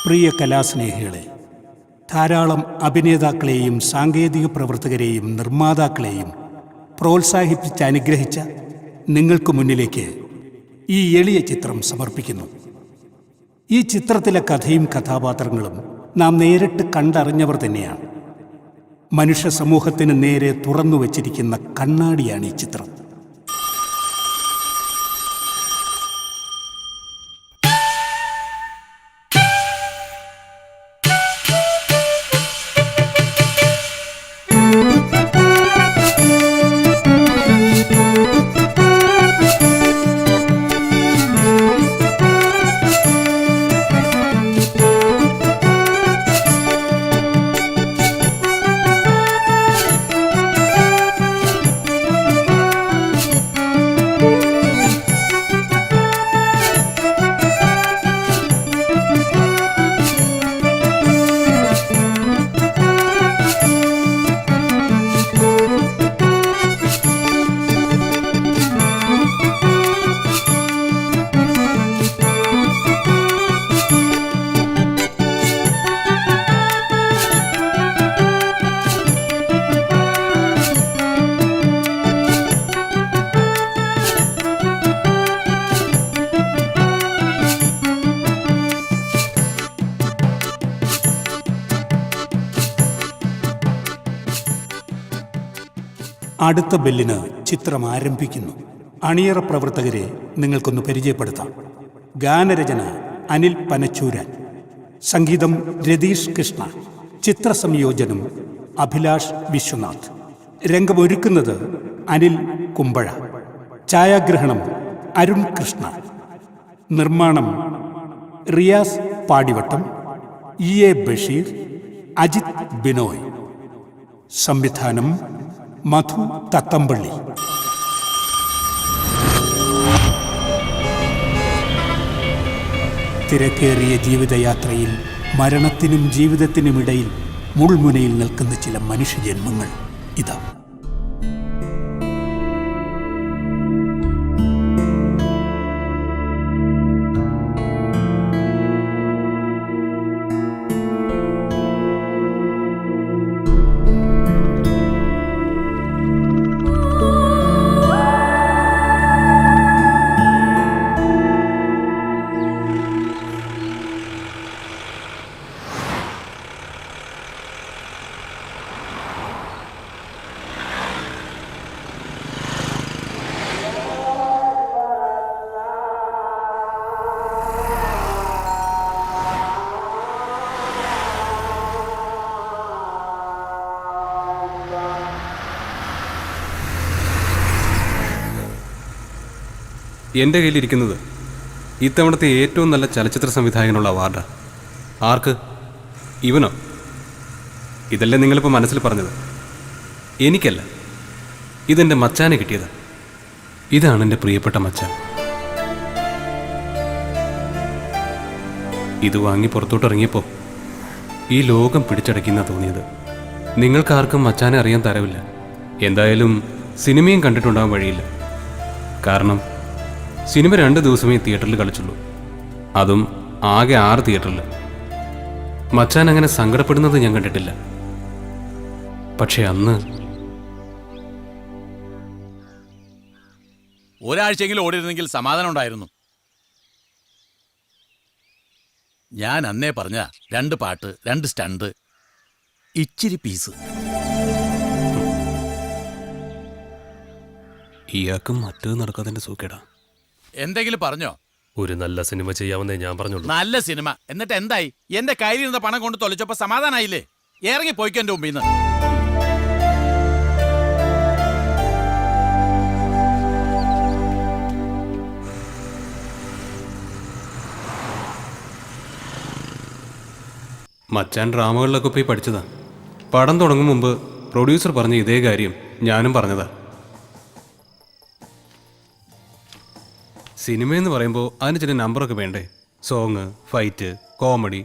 പ്രിയ കലാസ്നേഹികളെ, ധാരാളം അഭിനേതാക്കളെയും സാങ്കേതിക പ്രവർത്തകരെയും നിർമ്മാതാക്കളെയും പ്രോത്സാഹിപ്പിച്ച് അനുഗ്രഹിച്ച നിങ്ങൾക്ക് മുന്നിലേക്ക് ഈ എളിയ ചിത്രം സമർപ്പിക്കുന്നു. ഈ ചിത്രത്തിലെ കഥയും കഥാപാത്രങ്ങളും നാം നേരിട്ട് കണ്ടറിഞ്ഞവർ തന്നെയാണ്. മനുഷ്യ സമൂഹത്തിന് നേരെ തുറന്നു വച്ചിരിക്കുന്ന കണ്ണാടിയാണ് ഈ ചിത്രം. അടുത്ത ബെല്ലിന് ചിത്രം ആരംഭിക്കുന്നു. അണിയറ പ്രവർത്തകരെ നിങ്ങൾക്കൊന്ന് പരിചയപ്പെടുത്താം. ഗാനരചന അനിൽ പനച്ചൂരാൻ, സംഗീതം രതീഷ് കൃഷ്ണ, ചിത്രസംയോജനം അഭിലാഷ് വിശ്വനാഥ്, രംഗമൊരുക്കുന്നത് അനിൽ കുമ്പഴ, ഛായാഗ്രഹണം അരുൺ കൃഷ്ണ, നിർമ്മാണം റിയാസ് പാടിവട്ടം, എ ബഷീർ, അജിത് ബിനോയ്, സംവിധാനം മധു തത്തമ്പള്ളി. തിരക്കേറിയ ജീവിതയാത്രയിൽ മരണത്തിനും ജീവിതത്തിനുമിടയിൽ മുൾമുനയിൽ നിൽക്കുന്ന ചില മനുഷ്യജന്മങ്ങൾ ഇതാ. എൻ്റെ കയ്യിലിരിക്കുന്നത് ഇത്തവണത്തെ ഏറ്റവും നല്ല ചലച്ചിത്ര സംവിധായകനുള്ള അവാർഡാണ്. ആർക്ക്? ഇവനോ? ഇതല്ലേ നിങ്ങളിപ്പോൾ മനസ്സിൽ പറഞ്ഞത്? എനിക്കല്ല, ഇതെൻ്റെ മച്ചാനെ കിട്ടിയത്. ഇതാണ് എൻ്റെ പ്രിയപ്പെട്ട മച്ചാൻ. ഇത് വാങ്ങി പുറത്തോട്ടിറങ്ങിയപ്പോൾ ഈ ലോകം പിടിച്ചടക്കുന്ന തോന്നിയത്. നിങ്ങൾക്കാർക്കും മച്ചാനെ അറിയാൻ തരവില്ല. എന്തായാലും സിനിമയും കണ്ടിട്ടുണ്ടാകാൻ വഴിയില്ല. കാരണം സിനിമ 2 ദിവസമേ തിയേറ്ററിൽ കളിച്ചുള്ളൂ, അതും ആകെ 6 തിയേറ്ററിൽ. മച്ചാൻ അങ്ങനെ സങ്കടപ്പെടുന്നത് ഞാൻ കണ്ടിട്ടില്ല. പക്ഷെ അന്ന് ഒരാഴ്ചയെങ്കിലും ഓടിയിരുന്നെങ്കിൽ സമാധാനം ഉണ്ടായിരുന്നു. ഞാൻ അന്നേ പറഞ്ഞ 2 പാട്ട്, 2 സ്റ്റണ്ട്, ഇച്ചിരി പീസ്. ഇയാൾക്കും മറ്റത് നടക്കാതെ സൂക്കേടാ. എന്തെങ്കിലും പറഞ്ഞോ? ഒരു നല്ല സിനിമ ചെയ്യാമെന്നേ ഞാൻ പറഞ്ഞുള്ളൂ. നല്ല സിനിമ എന്നിട്ട് എന്തായി? എന്റെ കയ്യിലിരുന്ന പണം കൊണ്ട് തൊലച്ചപ്പോ സമാധാനായില്ലേ? ഇറങ്ങി പോയിക്കോ എന്റെ മുമ്പിൽ നിന്ന്. മച്ചാൻ ഡ്രാമകളിലൊക്കെ പോയി പഠിച്ചതാ. പടം തുടങ്ങും മുമ്പ് പ്രൊഡ്യൂസർ പറഞ്ഞ ഇതേ കാര്യം ഞാനും പറഞ്ഞതാ. സിനിമയെന്ന് പറയുമ്പോൾ അതിന് ചില നമ്പറൊക്കെ വേണ്ടേ? സോങ്, ഫൈറ്റ്, കോമഡി,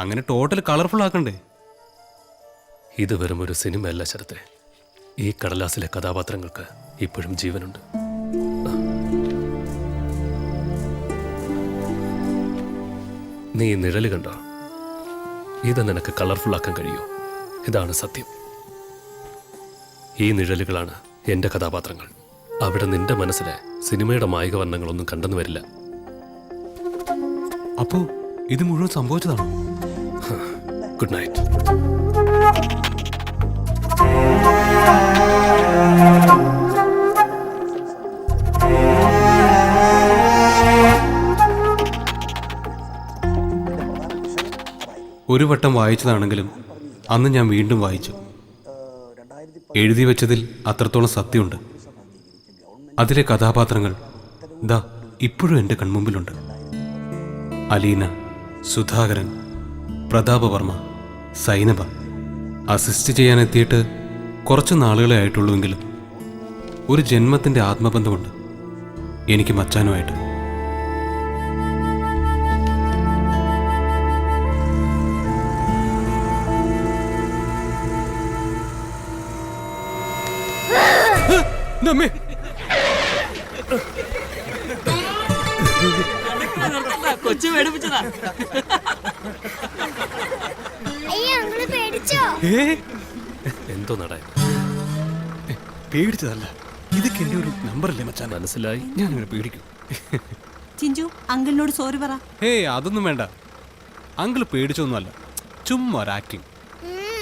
അങ്ങനെ ടോട്ടൽ കളർഫുൾ ആക്കണ്ടേ? ഇത് വെറും ഒരു സിനിമയല്ല ശരത്തെ, ഈ കടലാസിലെ കഥാപാത്രങ്ങൾക്ക് ഇപ്പോഴും ജീവനുണ്ട്. നീ നിഴല് കണ്ടോ? ഇത് നിനക്ക് കളർഫുൾ ആക്കാൻ കഴിയോ? ഇതാണ് സത്യം. ഈ നിഴലുകളാണ് എൻ്റെ കഥാപാത്രങ്ങൾ. അവിടെ നിന്റെ മനസ്സിലെ സിനിമയുടെ മായിക വർണ്ണങ്ങളൊന്നും കണ്ടെന്ന് വരില്ല. അപ്പോ ഇത് മുഴുവൻ സംഭവിച്ചതാണോ? Good night. ഒരു വട്ടം വായിച്ചതാണെങ്കിലും അന്ന് ഞാൻ വീണ്ടും വായിച്ചു. എഴുതി വെച്ചതിൽ അത്രത്തോളം സത്യമുണ്ട്. അതിലെ കഥാപാത്രങ്ങൾ ദാ ഇപ്പോഴും എൻ്റെ കൺമുമ്പിലുണ്ട്. അലീന, സുധാകരൻ, പ്രതാപവർമ്മ, സൈനബ. അസിസ്റ്റ് ചെയ്യാനെത്തിയിട്ട് കുറച്ച് നാളുകളെ ആയിട്ടുള്ളൂവെങ്കിലും ഒരു ജന്മത്തിൻ്റെ ആത്മബന്ധമുണ്ട് എനിക്ക് മച്ചാനുമായിട്ട്. കൊച്ചു പേടിപ്പിച്ചതാ. എന്തോ നട പേടിച്ചതല്ല, ഇതൊക്കെ എൻ്റെ ഒരു നമ്പറല്ലേ മച്ചാൻ. മനസ്സിലായി. ഞാനിങ്ങനെ പേടിക്കും. ചിഞ്ചു അങ്കിളിനോട് സോറി പറ. അതൊന്നും വേണ്ട. അങ്കിൾ പേടിച്ചൊന്നുമല്ല, ചുമ്മാ ഒരു ആക്ടിങ്.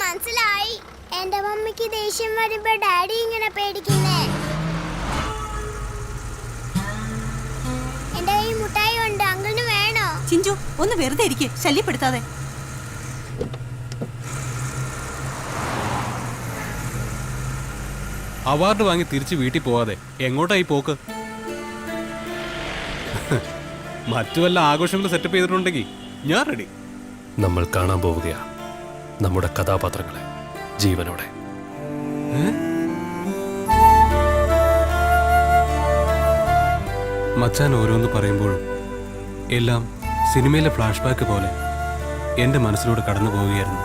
മനസ്സിലായി. എന്റെ മമ്മിക്ക് ദേഷ്യം വരുമ്പോ ഡാഡി ഇങ്ങനെ പേടിക്കുന്നേ. എന്റെ കയ്യിൽ മുട്ടായി ഉണ്ട്, അങ്കിളിന് വേണോ? ചിഞ്ചു ഒന്ന് വെറുതെ ഇരിക്കെ, ശല്യപ്പെടുത്താതെ. അവാർഡ് വാങ്ങി തിരിച്ച് വീട്ടിൽ പോവാതെ എങ്ങോട്ടായി പോക്ക്? മറ്റു വല്ല ആഘോഷങ്ങൾ സെറ്റപ്പ് ചെയ്തിട്ടുണ്ടെങ്കിൽ ഞാൻ റെഡി. നമ്മൾ കാണാൻ പോവുകയാ നമ്മുടെ കഥാപാത്രങ്ങളെ ജീവനോടെ. മച്ചാൻ ഓരോന്ന് പറയുമ്പോഴും എല്ലാം സിനിമയിലെ ഫ്ലാഷ് ബാക്ക് പോലെ എൻ്റെ മനസ്സിലൂടെ കടന്നു പോവുകയായിരുന്നു.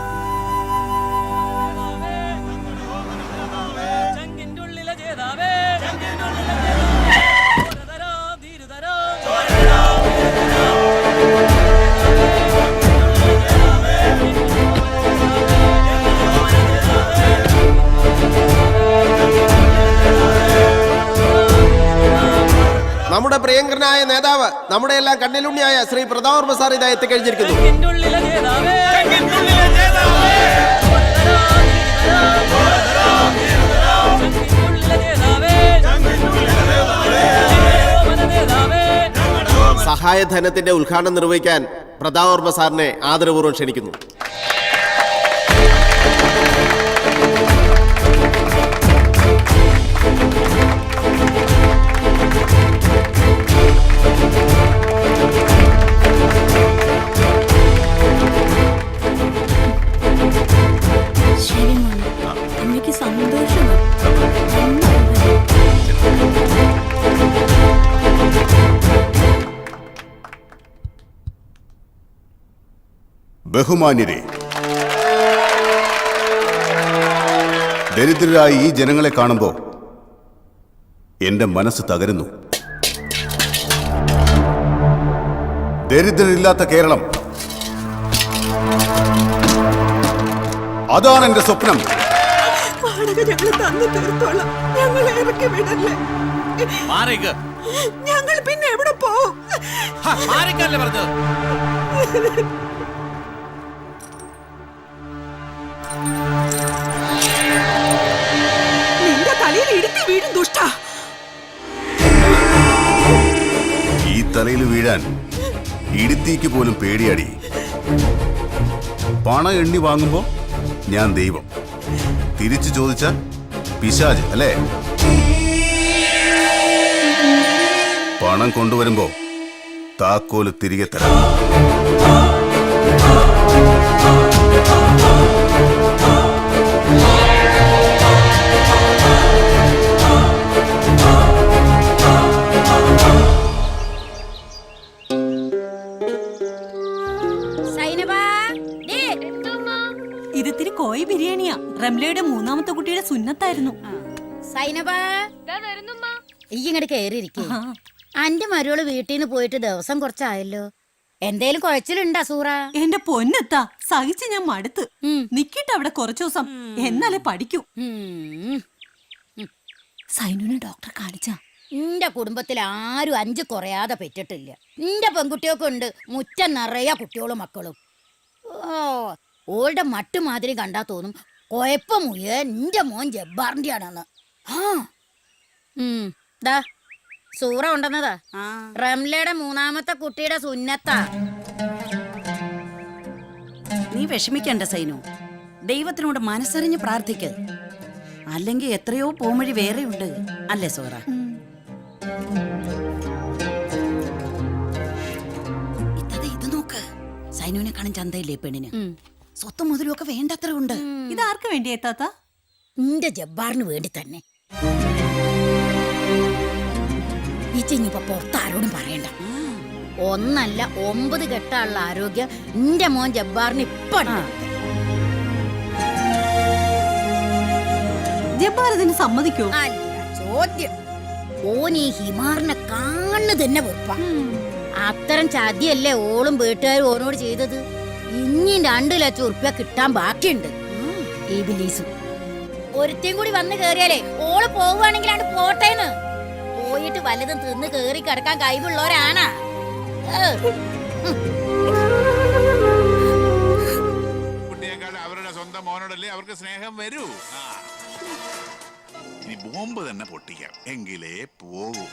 നമ്മുടെ പ്രിയങ്കരനായ നേതാവ്, നമ്മുടെ എല്ലാം കണ്ണിലുണ്ണിയായ ശ്രീ പ്രതാപവർമ്മ സാർ ഇതാ എത്തിക്കഴിഞ്ഞിരിക്കുന്നു. സഹായധനത്തിന്റെ ഉദ്ഘാടനം നിർവഹിക്കാൻ പ്രതാപവർമ്മ സാറിനെ ആദരപൂർവ്വം ക്ഷണിക്കുന്നു. ബഹുമാന്യരെ, ദരിദ്രരായ ഈ ജനങ്ങളെ കാണുമ്പോൾ എന്റെ മനസ്സ് തകരുന്നു. ദരിദ്രരില്ലാത്ത കേരളം, അതാണ് എന്റെ സ്വപ്നം. ഞങ്ങൾ പിന്നെ എവിടെ പോവും? നിന്റെ തലയിൽ ഇടുത്തി വീടും ദുഷ്ട. ഈ തലയിൽ വീഴാൻ ഇടുത്തിക്ക് പോലും പേടിയാടി. പണം എണ്ണി വാങ്ങുമ്പോ ഞാൻ ദൈവം, തിരിച്ചു ചോദിച്ച പിശാച് അല്ലേ? പണം കൊണ്ടുവരുമ്പോ താക്കോല് തിരികെ തരാം. ഇതിത്തിരി കോഴി ബിരിയാണിയാ. റംലയുടെ മൂന്നാമത്തെ കുട്ടിയുടെ സുന്നത്തായിരുന്നു. സൈനബാ ഈ ഇങ്ങോട്ട് കേറിയിരിക്കേ. അന്റെ മരുവള് വീട്ടിൽ നിന്ന് പോയിട്ട് ദിവസം കുറച്ചായല്ലോ. എന്തേലും കുഴച്ചിലുണ്ടാ സൂറ? എന്റെ പൊന്നെത്താ, സഹിച്ച് ഞാൻ മടുത്ത്. നിക്കിട്ട് അവിടെ കുറച്ചു ദിവസം, എന്നാലേ പഠിക്കൂ. സൈനുവിനെ ഡോക്ടറെ കാണിച്ചാ? നിന്റെ കുടുംബത്തിൽ ആരും 5 കുറയാതെ പെറ്റിട്ടില്ല. നിന്റെ പെൺകുട്ടിയൊക്കെ ഉണ്ട് മുറ്റം നിറയെ കുട്ടികളും മക്കളും. ഓ ഓളുടെ മട്ടുമാതിരി കണ്ടാ തോന്നും കുഴപ്പമുയ നിന്റെ മോൻ ജബ്ബാറിന്റെ ആണെന്ന്. ദാ സൂറ ഉണ്ടെന്നതാ. റംലയുടെ മൂന്നാമത്തെ കുട്ടിയുടെ സുന്നത്താ. നീ വിഷമിക്കണ്ട സൈനു, ദൈവത്തിനോട് മനസ്സറിഞ്ഞ് പ്രാർത്ഥിക്ക്. അല്ലെങ്കിൽ എത്രയോ പോംവഴി വേറെയുണ്ട്, അല്ലേ സൂറ? ഇത് നോക്ക്, സൈനുവിനെ കാണാൻ ചന്തയില്ലേ പെണ്ണിന്. സ്വത്തും മുതലും ഒക്കെ വേണ്ടത്ര ഉണ്ട്. ഇതാർക്ക് വേണ്ടിയാ താത്ത? നിന്റെ ജബ്ബാറിന് വേണ്ടി തന്നെ. ഇച്ചിഞ്ഞിപ്പോ പുറത്താരോടും പറയണ്ട. 1 അല്ല 9 കെട്ടുള്ള ആരോഗ്യം നിന്റെ മോൻ ജബ്ബാറിന് ഇപ്പൊ ജബ്ബാർ ഇതിന് സമ്മതിക്കോ? അല്ല ചോദ്യം. ഓൻ ഈ ഹിമാറിനെ കാണു തന്നെ വെറുപ്പ. അത്തരം ചതിയല്ലേ ഓളും വീട്ടുകാരും ഓനോട് ചെയ്തത്. ഇനി 2 ലക്ഷം ഉറുപ്പ്യ കിട്ടാൻ ബാക്കിയുണ്ട്. ഈ ബിലീസും ഒരുത്തേം കൂടി വന്ന് കേറിയാലേ ഓള് പോവുകയാണെങ്കിലാണ് പോട്ടേന്ന്. പോയിട്ട് വല്ലതും തിന്ന് കേറി കിടക്കാൻ കഴിവുള്ളവരാണ്. കുട്ടിയേക്കാൾ അവരുടെ സ്വന്തം മോനോടല്ലേ അവർക്ക് സ്നേഹം വരൂ. ഇനി ബോംബ് തന്നെ പൊട്ടിക്കാം, എങ്കിലേ പോകൂ.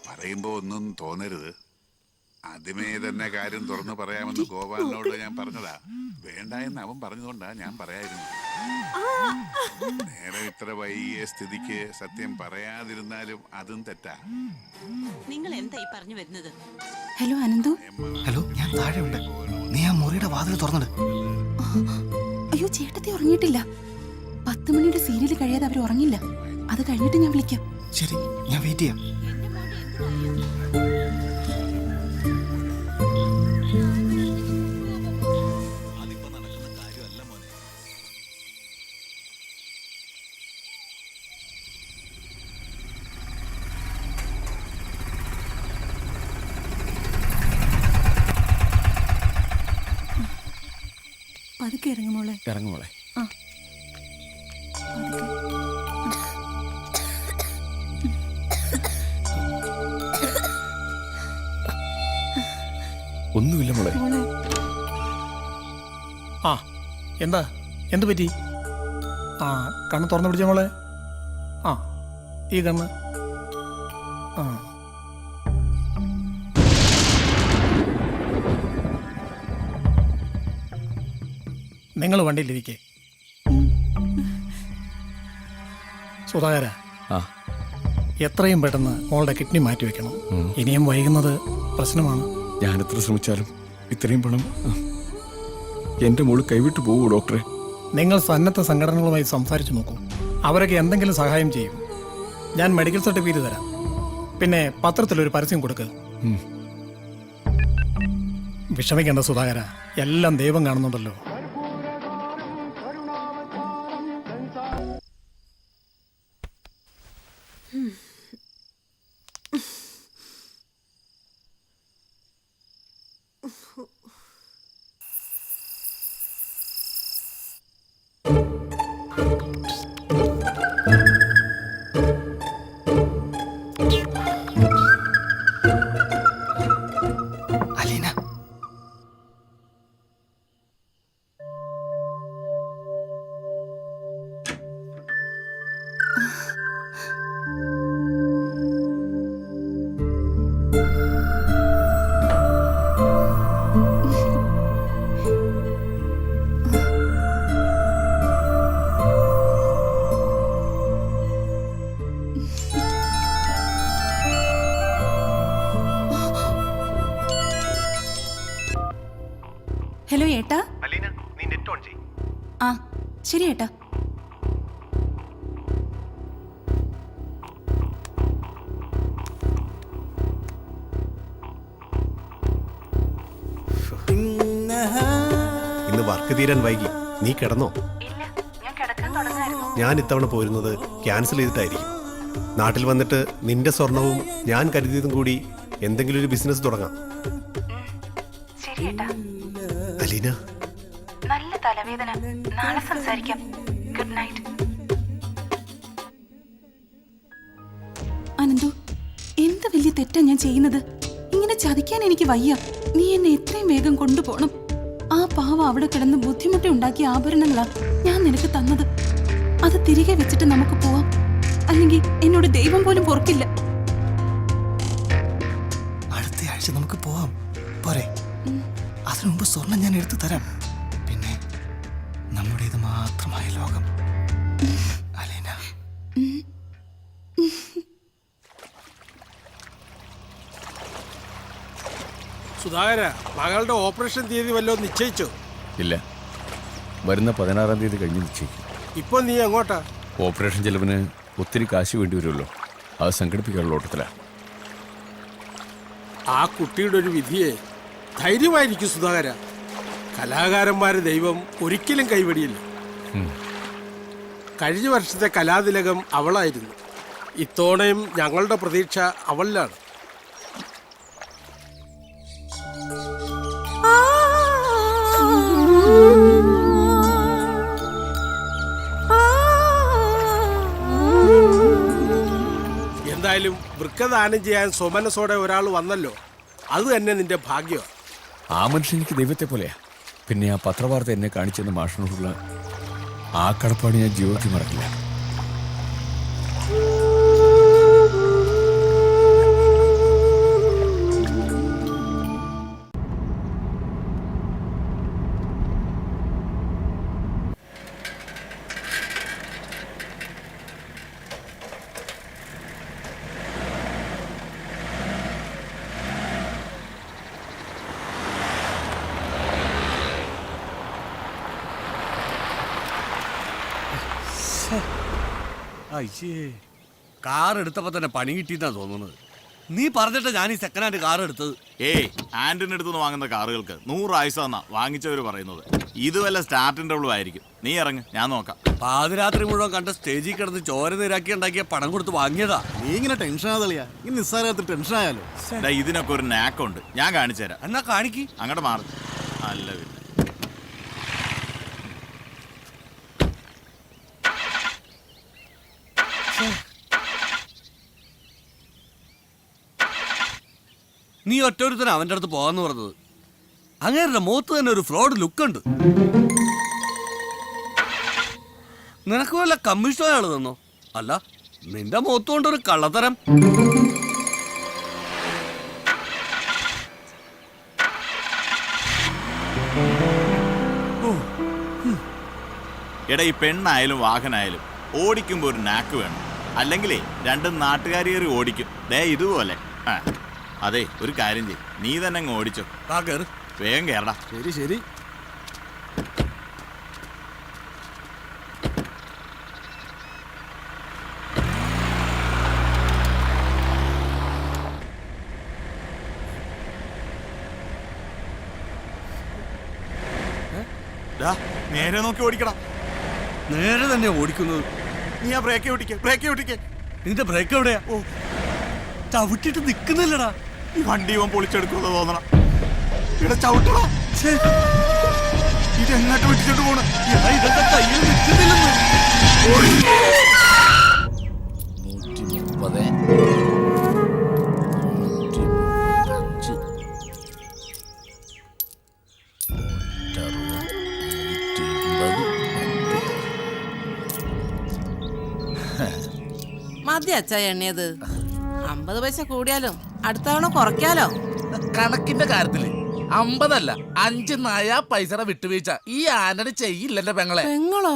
പറയുമ്പോ ഒന്നും തോന്നരുത്. ആദ്യമേ തന്നെ കാര്യം തുറന്നു പറയാമെന്ന് ഗോപാലിനോട് ഞാൻ പറഞ്ഞതാ. വേണ്ട എന്ന് അവൻ പറഞ്ഞതുകൊണ്ടാ ഞാൻ പറയായിരുന്നു. നേരെ ഇത്ര വൈകിയ സ്ഥിതിക്ക് സത്യം പറയാതിരുന്നാലും അതും തെറ്റാ. നിങ്ങൾ എന്തായി പറഞ്ഞു വരുന്നത്? ഹലോ അനന്തു. ഹലോ, ഞാൻ താഴെ ഉണ്ട്. നീ ആ മുറിയുടെ വാതിൽ തുറന്നിട്. അയ്യോ, ചേട്ടത്തി ഉറങ്ങിയിട്ടില്ല. 10 മണിയുടെ സീരിയൽ കഴിയാതെ അവർ ഉറങ്ങില്ല. അത് കഴിഞ്ഞിട്ട് ഞാൻ വിളിക്കാം. ശരി, ഞാൻ വെയിറ്റ് ചെയ്യാം. പതുക്കെ ഇറങ്ങുമോളെ. ഇറങ്ങുമോളെ. ഒന്നുമില്ല മോളെ. ആ എന്താ, എന്ത് പറ്റി? ആ കണ്ണ് തുറന്നു പിടിച്ച മോളെ. ആ ഈ കണ്ണ്. ആ നിങ്ങൾ വണ്ടിയിലിരിക്കേ. സുധാകര, എത്രയും പെട്ടെന്ന് മോളുടെ കിഡ്നി മാറ്റി വെക്കണം. ഇനിയും വൈകുന്നത് പ്രശ്നമാണ്. ഞാൻ എത്ര ശ്രമിച്ചാലും ഇത്രയും പണം എന്റെ മോള് കൈവിട്ടു പോകൂ ഡോക്ടറെ. നിങ്ങൾ സന്നദ്ധ സംഘടനകളുമായി സംസാരിച്ചു നോക്കൂ. അവരൊക്കെ എന്തെങ്കിലും സഹായം ചെയ്യും. ഞാൻ മെഡിക്കൽ സർട്ടിഫിക്കറ്റ് തരാം. പിന്നെ പത്രത്തിലൊരു പരസ്യം കൊടുക്കുക. വിഷമിക്കേണ്ട സുധാകര, എല്ലാം ദൈവം കാണുന്നുണ്ടല്ലോ. അലീന, ഹലോ ഏട്ടാ. ആ ശരി ഏട്ടാ. വർക്ക് തീരാൻ വൈകി. നീ കിടന്നോ? ഞാൻ ഇത്തവണ പോരുന്നത് ക്യാൻസൽ ചെയ്തിട്ടായിരിക്കും. നാട്ടിൽ വന്നിട്ട് നിന്റെ സ്വർണവും ഞാൻ കരുതിയതും കൂടി എന്തെങ്കിലും ഒരു ബിസിനസ് തുടങ്ങാം. അലീന, നല്ല തലവേദന, നാളെ സംസാരിക്കാം. Good night. അനന്തു, എന്ത് വലിയ തെറ്റാ ഞാൻ ചെയ്യുന്നത്? ഇങ്ങനെ ചതിക്കാൻ എനിക്ക് വയ്യ. നീ എന്നെ എത്രയും വേഗം കൊണ്ടുപോകണം. ആ പാവ അവിടെ കിടന്ന് ബുദ്ധിമുട്ടി ഉണ്ടാക്കിയ ആഭരണങ്ങളാ ഞാൻ നിനക്ക് തന്നത്. അത് തിരികെ വെച്ചിട്ട് നമുക്ക് പോവാം. അല്ലെങ്കിൽ എന്നോട് ദൈവം പോലും പൊറുക്കില്ല. അടുത്ത ആഴ്ച നമുക്ക് പോവാം, പോരെ? അതിനു മുമ്പ് സ്വർണം ഞാൻ എടുത്തു തരാം. പിന്നെ നമ്മുടേത് മാത്രമായ ലോകം. അലീന, സുധാകര, മകളുടെ ഓപ്പറേഷൻ തീയതി വല്ലതും നിശ്ചയിച്ചോ? ഇല്ല, വരുന്ന 16-ാം തീയതി കഴിഞ്ഞ് നിശ്ചയിക്കും. ഇപ്പൊ നീ എങ്ങോട്ടാ? ഓപ്പറേഷൻ ചെലവിന് ഒത്തിരി കാശ് വേണ്ടി വരുമല്ലോ, അത് സംഘടിപ്പിക്കാനുള്ള ഓട്ടത്തിലാണ്. ആ കുട്ടിയുടെ ഒരു വിധിയെ ധൈര്യമായിരിക്കും സുധാകര. കലാകാരന്മാരെ ദൈവം ഒരിക്കലും കൈവടിയില്ല. കഴിഞ്ഞ വർഷത്തെ കലാതിലകം അവളായിരുന്നു. ഇത്തവണയും ഞങ്ങളുടെ പ്രതീക്ഷ അവളിലാണ്. എന്തായാലും വൃക്കദാനം ചെയ്യാൻ സ്വമനസോടെ ഒരാൾ വന്നല്ലോ, അത് തന്നെ നിന്റെ ഭാഗ്യമാണ്. ആ മനുഷ്യൻ എനിക്ക് ദൈവത്തെ പോലെയാ. പിന്നെ ആ പത്രവാർത്ത എന്നെ കാണിച്ചെന്ന മാഷിനോടുള്ള ആ കടപ്പാട് ഞാൻ ജീവിതത്തിൽ മറക്കില്ല. കാർ എടുത്തപ്പോ തന്നെ പണി കിട്ടിയെന്നാ തോന്നുന്നത്. നീ പറഞ്ഞിട്ട് ഞാൻ ഈ സെക്കൻഡ് ഹാൻഡ് കാർ എടുത്തത്. ആന്റിന്റെ അടുത്തുനിന്ന് വാങ്ങുന്ന കാറുകൾക്ക് 100 ആയുസ് എന്നാ വാങ്ങിച്ചവര് പറയുന്നത്. ഇത് വല്ല സ്റ്റാർട്ടിന്റെ ആയിരിക്കും. നീ ഇറങ്ങ്, ഞാൻ നോക്കാം. പാതിരാത്രി മുഴുവൻ കണ്ട സ്റ്റേജിൽ കിടന്ന് ചോര നിരാക്കി ഉണ്ടാക്കിയ പണം കൊടുത്ത് വാങ്ങിയതാ. നീ ഇങ്ങനെ ടെൻഷൻ ആതളിയാ. ഈ നിസ്സാരത്തിൽ ടെൻഷൻ ആയാലോ? ഇതിനൊക്കെ ഒരു നാക്കുണ്ട്, ഞാൻ കാണിച്ചു തരാം. എന്നാ കാണിക്ക്. അങ്ങോട്ട് മാറി. അല്ല പിന്നെ നീ ഒറ്റൊരുത്തന അവന്റെ അടുത്ത് പോകാന്ന് പറഞ്ഞത്. അങ്ങേരുടെ മുഖത്ത് തന്നെ ഒരു ഫ്രോഡ് ലുക്ക് ഉണ്ട്. നിനക്ക് വല്ല കമ്മീഷൻ അയാൾ തന്നോ? അല്ല, നിന്റെ മുഖത്ത് കൊണ്ടൊരു കള്ളത്തരം. എടാ, ഈ പെണ്ണായാലും വാഹനായാലും ഓടിക്കുമ്പോ ഒരു നാക്ക് വേണം. അല്ലെങ്കിലേ രണ്ടും നാട്ടുകാരിയേറി ഓടിക്കും. ഇതുപോലെ. അതെ, ഒരു കാര്യം ചെയ്യും, നീ തന്നെ അങ്ങ് ഓടിച്ചോ. വേഗം കേറടാ. ശരി ശരി. നേരെ നോക്കി ഓടിക്കടാ. നേരെ തന്നെ ഓടിക്കുന്നത്. നീ ആ ബ്രേക്ക് ഓടിക്കേ. നിന്റെ ബ്രേക്ക് എവിടെയാ? ഓ, ചവിട്ടിട്ട് നിക്കുന്നില്ലടാ. ഈ വണ്ടി ഇവൻ പൊളിച്ചെടുക്കുമെന്ന് തോന്നണം. ഇവിടെ ചവിട്ടടാ. ഇതെങ്ങോട്ട് വിട്ടിട്ട് പോണ? ഇതൊക്കെ കയ്യിൽ നിൽക്കുന്നില്ലെന്ന്. മതി അച്ഛ എണ്ണിയത്. 50 പൈസ കൂടിയാലോ അടുത്ത തവണ കുറയ്ക്കാലോ. കണക്കിന്റെ കാര്യത്തില് 50 അല്ല 5 നയ പൈസയുടെ വിട്ടുവീഴ്ച ഈ ആന്റണി ചെയ്യില്ലല്ലോ പെങ്ങളെ. പെങ്ങളോ?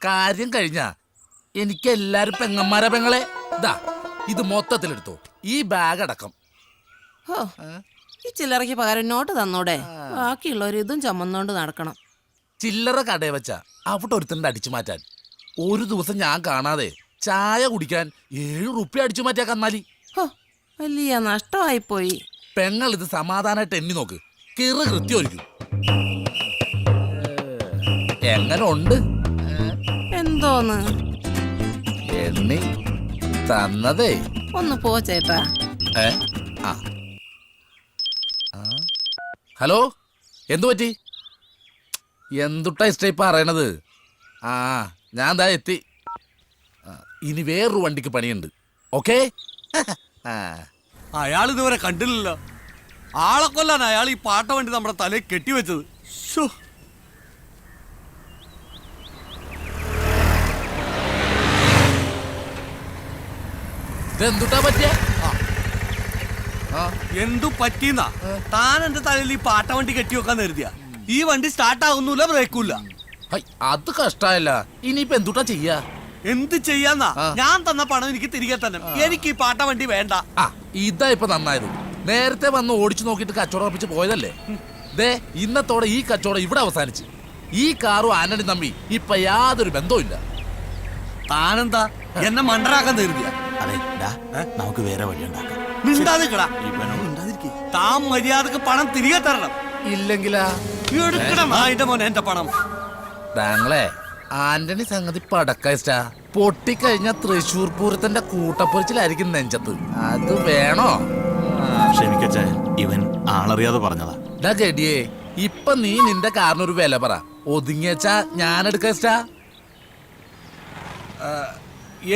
കാര്യം കഴിഞ്ഞാ എനിക്ക് എല്ലാരും പെങ്ങന്മാരാ പെങ്ങളെ. ഇതാ ഇത് മൊത്തത്തിലെടുത്തോ, ഈ ബാഗ് അടക്കം. ഈ ചില്ലറയ്ക്ക് പകരം നോട്ട് തന്നൂടെ? ബാക്കിയുള്ളവർ ഇതും ചുമന്നോണ്ട് നടക്കണം. ചില്ലറ കടയെ വെച്ചാ അവിടെ ഒരുത്തന്റെ അടിച്ചു മാറ്റാൻ. ഒരു ദിവസം ഞാൻ കാണാതെ ചായ കുടിക്കാൻ 7 റുപ്യ അടിച്ചു മാറ്റിയാ കന്നാലി. വലിയ നഷ്ടമായിപ്പോയി. പെങ്ങൾ ഇത് സമാധാനമായിട്ട് എണ്ണി നോക്ക്, കിറ കൃത്യമായിരിക്കും. എങ്ങനെ ഉണ്ട്? എന്തോന്ന് എണ്ണി തന്നതേ. ഒന്ന് പോ ചേട്ടാ. ഏ? ആ. ഹലോ, എന്തു പറ്റി? എന്തുട്ടാ ഇഷ്ടം പറയണത്? ആ, ഞാൻ ദാ എത്തി. ഇനി വേറൊരു വണ്ടിക്ക് പണിയുണ്ട്. ഓക്കേ. അയാൾ ഇതുവരെ കണ്ടില്ലല്ലോ. ആളെ കൊല്ലാൻ അയാൾ ഈ പാട്ട വണ്ടി നമ്മുടെ തലയിൽ കെട്ടിവെച്ചത്. ഇതെന്തുട്ടാ പറ്റിയ? എന്തു പറ്റിയെന്നാ? താൻ എന്റെ തലയിൽ ഈ പാട്ട വണ്ടി കെട്ടിവെക്കാൻ കരുതിയ ഈ വണ്ടി സ്റ്റാർട്ട് ആകുന്നില്ല, ബ്രേക്കൂല. അത് കഷ്ടായല്ല. ഇനിയിപ്പോ എന്തുട്ടാ ചെയ്യാ? എന്ത് ചെയ്യാന്നാ? ഞാൻ തന്ന പണം എനിക്ക് തിരികെ തന്നെ. എനിക്ക് ഈ പാട്ട വണ്ടി വേണ്ട. ഇതാ ഇപ്പൊ നന്നായത്. നേരത്തെ വന്ന് ഓടിച്ചു നോക്കിയിട്ട് കച്ചവടം ഉറപ്പിച്ച് പോയതല്ലേ. ദേ, ഇന്നത്തോടെ ഈ കച്ചവടം ഇവിടെ അവസാനിച്ച്. ഈ കാറും ആന്റണി തമ്പി ഇപ്പൊ യാതൊരു ബന്ധവും ഇല്ല. താനെന്താ എന്നെ മണ്ടരാക്കാൻ കരുതിയ? നമുക്ക് വേറെ വഴി ഉണ്ടാക്കാം. താൻ മര്യാദക്ക് പണം തിരികെ തരണം. ഇല്ലെങ്കിലാ എടുക്കണം അതിന്റെ മോനെ എന്റെ പണം. താങ്കളെ ആന്റണി സംഗതി പടക്കൈസ്റ്റാ. പൊട്ടിക്കഴിഞ്ഞ തൃശൂർ പൂരത്തിന്റെ കൂട്ടപ്പൊരിച്ചിലായിരിക്കും നെഞ്ചത്ത്. അത് വേണോ? ക്ഷമിക്കച്ച, ഇവൻ ആളറിയാതെ പറഞ്ഞതാ. ഗഡിയേ, ഇപ്പൊ നീ നിന്റെ കാറിനൊരു വില പറ. ഒതുങ്ങിയച്ചാ ഞാൻ എടുക്കാ.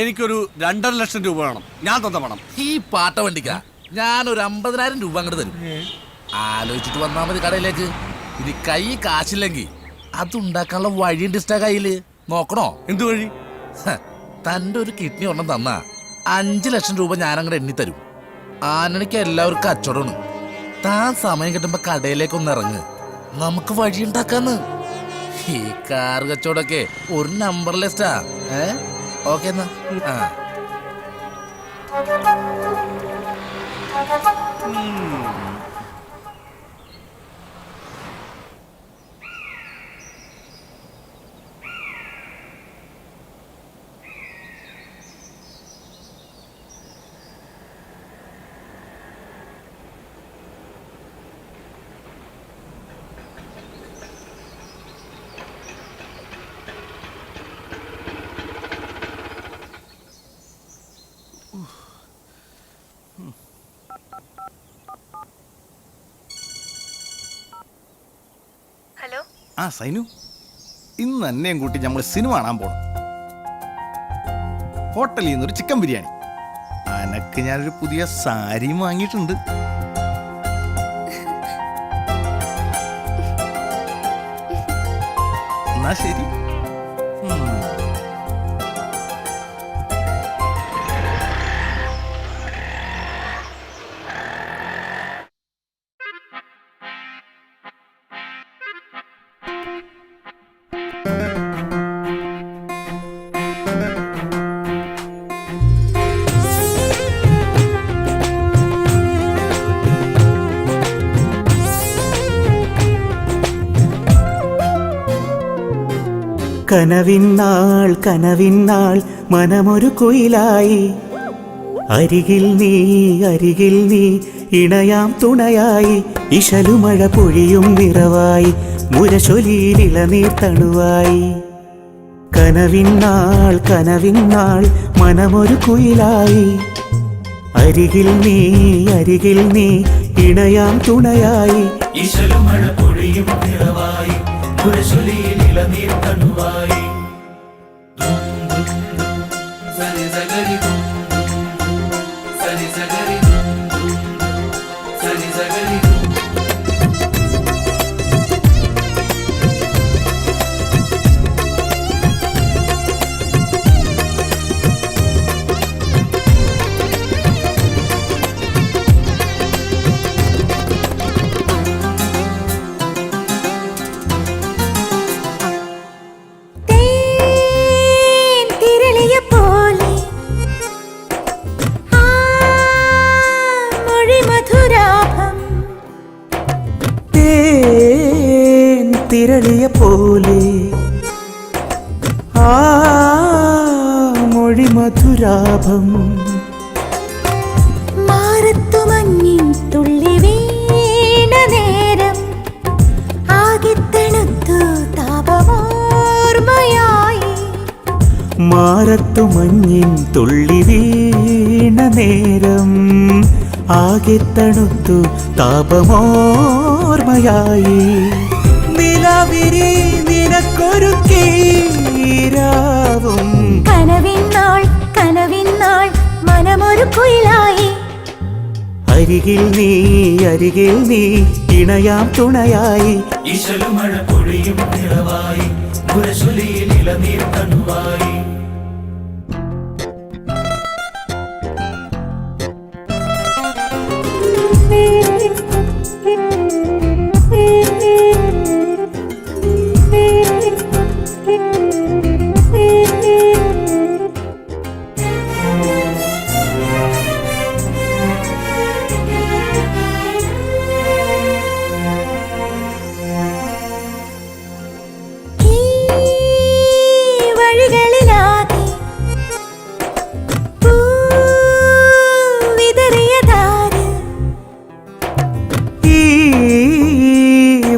എനിക്കൊരു 2.5 ലക്ഷം രൂപ വേണം. ഞാൻ തന്ന പണം. ഈ പാട്ട വണ്ടിക്കാ ഞാനൊരു 50,000 രൂപ അങ്ങോട്ട് തരും. ആലോചിച്ചിട്ട് വന്നാ മതി കടയിലേക്ക്. ഇനി കൈ കാശില്ലെങ്കിൽ അതുണ്ടാക്കാനുള്ള വഴിയുണ്ട് ഇഷ്ട കയ്യില്. നോക്കണോ? എന്ത് വഴി? തന്റെ ഒരു കിഡ്നി ഒരെണ്ണം തന്നാ 5 ലക്ഷം രൂപ ഞാൻ അങ്ങോട്ട് എണ്ണി തരും. ആനണിക്ക് എല്ലാവർക്കും കച്ചവടമാണ്. താൻ സമയം കിട്ടുമ്പോ കടയിലേക്കൊന്ന് ഇറങ്ങ്. നമുക്ക് വഴിയുണ്ടാക്കാന്ന്. ഈ കാർ കച്ചവടമൊക്കെ ഒരു നമ്പർ ലിസ്റ്റാ. ഓക്കെ എന്നാ. ആ സൈനു, ഇന്ന് എന്നെയും കൂട്ടി നമ്മൾ സിനിമ കാണാൻ പോണം. ഹോട്ടലിൽ നിന്നൊരു ചിക്കൻ ബിരിയാണി. അനക്ക് ഞാനൊരു പുതിയ സാരിയും വാങ്ങിയിട്ടുണ്ട്. എന്നാ ശരി. കനവിന്നാൾ കനവിന്നാൾ മനമൊരു കുയിലായി. അരികിൽ നീ ഇണയാം തുണയായി. ഇശലുമഴ പൊഴിയും നിറവായി. മുരശൊലിയിലിളനീർ തണുവായി. കനവിന്നാൾ കനവിന്നാൾ മനമൊരു കുയിലായി. അരികിൽ നീ ഇണയാം തുണയായി. ഇശലുമഴ പൊഴിയും നിറവായി. മുരശൊലിയിലിളനീർ തണുവായി. സരി സഗരി സരി സഗരി സരി സഗരി. തിരളിയ പോലെ ആ മൊഴി മധുരാഭം. മാറത്തു മഞ്ഞിൻ തുള്ളി വീണ നേരം ആകെ തണുത്തു താപമോ മാറത്തു മഞ്ഞിൻ തുള്ളി വീണ നേരം ആകെ തണുത്തു താപമോർമ്മയായി നിലാവിരി നിനക്കൊരു കീരാവും കനവിന്നാൾ കനവിന്നാൾ മനമൊരു കുയിലായി അരികിൽ നീ ഇണയാം തുണയായി ഇശലുമഴ പൊഴിയും നിറവായി പുരശുലിയിൽ ഇളനീർ തണുവായി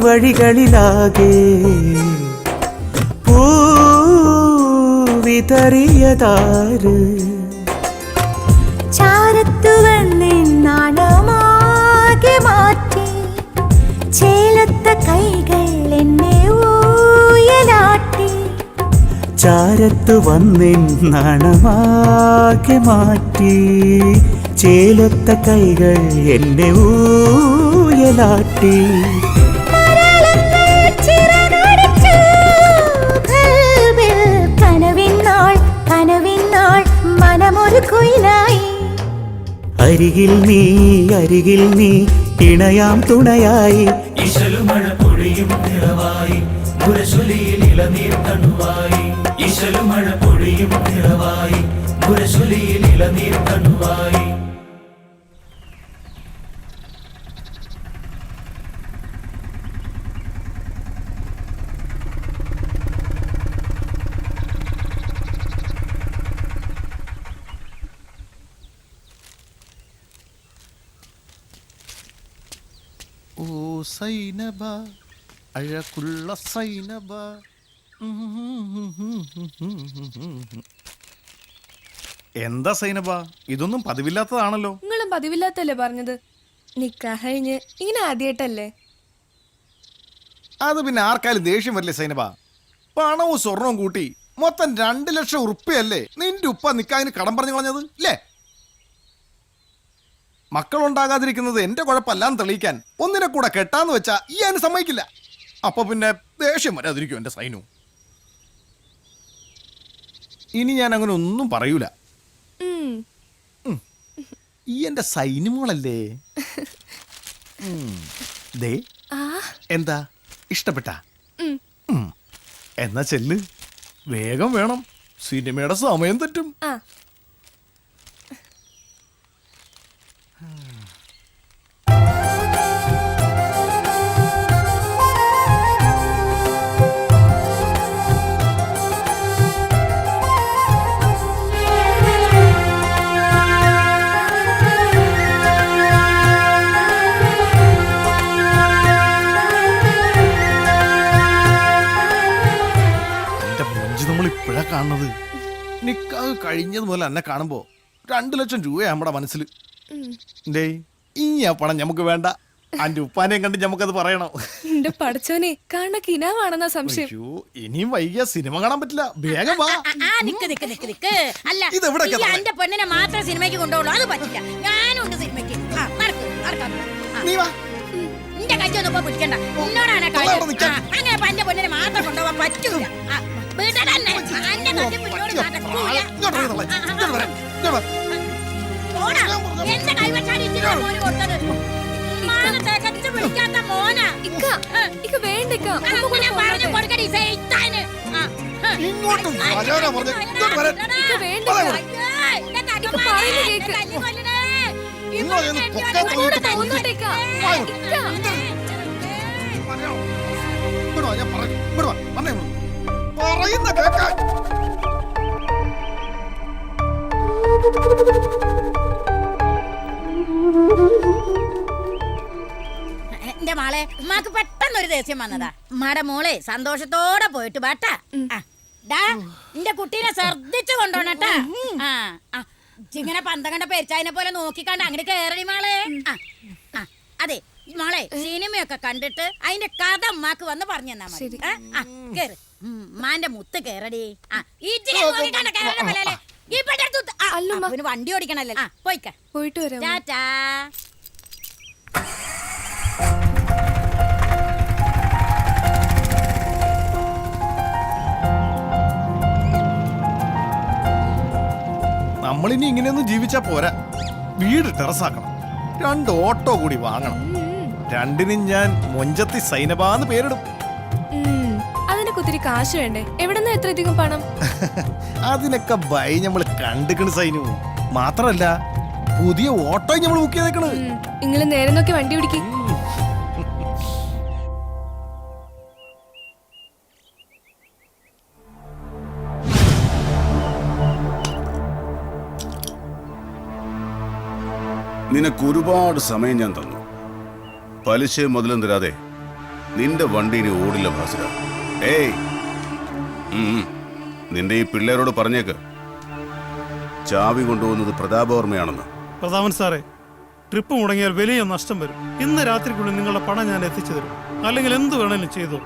വഴികളിലാകെ പൂവിതറിയതാര് ചാരത്തു വന്നാണമാകെ മാറ്റി ചേലത്ത കൈകൾ എന്നെ ഊയലാട്ടി ചാരത്തു വന്നാണമാകെ മാറ്റി ചേലത്ത കൈകൾ എന്നെ ഊയലാട്ടി അരികിൽ നീ ഇണയാം തുണയായി ഇശലുമഴ പൊഴിയും നിറവായി പുരശുലിയിൽ ഇളനീർ തണുവായി ഇശലുമഴ പൊഴിയും നിറവായി പുരശുലിയിൽ ഇളനീർ തണുവായി ഓ സൈനബ അഴകുള്ള സൈനബ എന്താ സൈനബ ഇതൊന്നും പതിവില്ലാത്തതാണല്ലോ. നിങ്ങളും പതിവില്ലാത്തല്ലേ പറഞ്ഞത്? നിക്കാഹ് കഴിഞ്ഞ് ഇങ്ങനെ ആദ്യമായിട്ടല്ലേ? അത് പിന്നെ ആർക്കാലും ദേഷ്യം വരില്ലേ സൈനബ? പണവും സ്വർണവും കൂട്ടി മൊത്തം 2 ലക്ഷം ഉറുപ്പിയല്ലേ നിന്റെ ഉപ്പ നിക്കാഹിന് കടം പറഞ്ഞു കളഞ്ഞത് അല്ലേ? മക്കളുണ്ടാകാതിരിക്കുന്നത് എന്റെ കുഴപ്പമല്ലാന്ന് തെളിയിക്കാൻ ഒന്നിനെ കൂടെ കെട്ടാന്ന് വെച്ചാ ഈ അതിന് സമ്മതിക്കില്ല. അപ്പൊ പിന്നെ ദേഷ്യം വരാതിരിക്കും എന്റെ സൈനു. ഇനി ഞാൻ അങ്ങനെ ഒന്നും പറയൂല. ഈ എന്റെ സൈനുമോളല്ലേ? ദേ എന്താ ഇഷ്ടപ്പെട്ട? എന്നാ ചെല്ല്, വേഗം വേണം, സിനിമയുടെ സമയം തെറ്റും. കാണുന്നത് നിക്കാഹ് കഴിഞ്ഞത് മുതൽ എന്നെ കാണുമ്പോ 2 ലക്ഷം രൂപയാ നമ്മുടെ മനസ്സിൽ. ഈ ആ പണം നമുക്ക് വേണ്ട. അന്റെ ഉപ്പാനെയും കണ്ട് നമുക്കത് പറയണോ? എന്റെ പഠിച്ചോനെ കാണ കിനാവാണെന്ന സംശയം. ഇനിയും വൈകിയ സിനിമ കാണാൻ പറ്റില്ല. വേഗം വാ. എന്റെ പെണ്ണിനെ മാത്രം സിനിമയ്ക്ക് കൊണ്ടുപോകുള്ളൂ, അത് പറ്റില്ല. ഞാനുണ്ട് സിനിമയ്ക്ക്. നീ വാ. എന്റെ കച്ചൊന്നും പിടിക്കണ്ട. എന്നോടാണ് അങ്ങനെ എന്റെ പെണ്ണിനെ മാത്രം കൊണ്ടുപോകാൻ പറ്റൂല. പറയുന്ന കേക്കാൻ എന്റെ മോളെ, ഉമ്മാക്ക് പെട്ടെന്നൊരു ദേഷ്യം വന്നതാ. ഉമ്മാടെ മോളെ സന്തോഷത്തോടെ പോയിട്ട് ബാട്ടാ. എന്റെ കുട്ടീനെ ശ്രദ്ധിച്ചു കൊണ്ടോണട്ടാ. ഇങ്ങനെ പന്തം കണ്ട പെരിച്ചായനെ പോലെ നോക്കിക്കണ്ട് അങ്ങനെ കേറടി മോളെ. അതെ മോളെ, സിനിമയൊക്കെ കണ്ടിട്ട് അതിന്റെ കഥ അമ്മാക്ക് വന്ന് പറഞ്ഞു തന്നാ മതി. കേറ്, മാന്റെ മുത്ത് കേറടി. വണ്ടി ഓടിക്കണല്ലേ. പോയിട്ട് വരാം. ടാറ്റാ. നമ്മളിനി ഇങ്ങനെയൊന്നും ജീവിച്ചാ പോരാ. വീട് ടെറസാക്കണം, 2 ഓട്ടോ കൂടി വാങ്ങണം. 2നും ഞാൻ മൊഞ്ചത്തി സൈനബാന്ന് പേരിടും. അതിനൊക്കെ ഒത്തിരി കാശ് വേണ്ടേ? എവിടെന്നാ എത്ര അധികം പണം? അതിനൊക്കെ ബൈ നമ്മള് കണ്ടിക്കണ് സൈനു. മാത്രല്ല പുതിയ ഓട്ടോ നമ്മൾ ബുക്ക് ചെയ്തേക്കണ്. നിങ്ങൾ നേരെ നോക്കി വണ്ടി പിടിക്കും. നിനക്ക് ഒരുപാട് സമയം ഞാൻ തന്നു. പലിശ മുതലും തരാതെ നിന്റെ വണ്ടി ഇനി ഓടില്ല ഭാസുര. ഏയ്, നിന്റെ ഈ പിള്ളേരോട് പറഞ്ഞേക്ക് ചാവി കൊണ്ടുപോകുന്നത് പ്രതാപവർമ്മയാണെന്ന്. പ്രതാപൻ സാറേ, ട്രിപ്പ് മുടങ്ങിയാൽ വലിയ നഷ്ടം വരും. ഇന്ന് രാത്രിക്കുള്ളിൽ നിങ്ങളുടെ പണം ഞാൻ എത്തിച്ചു തരും. അല്ലെങ്കിൽ എന്ത് വേണേലും ചെയ്തോ.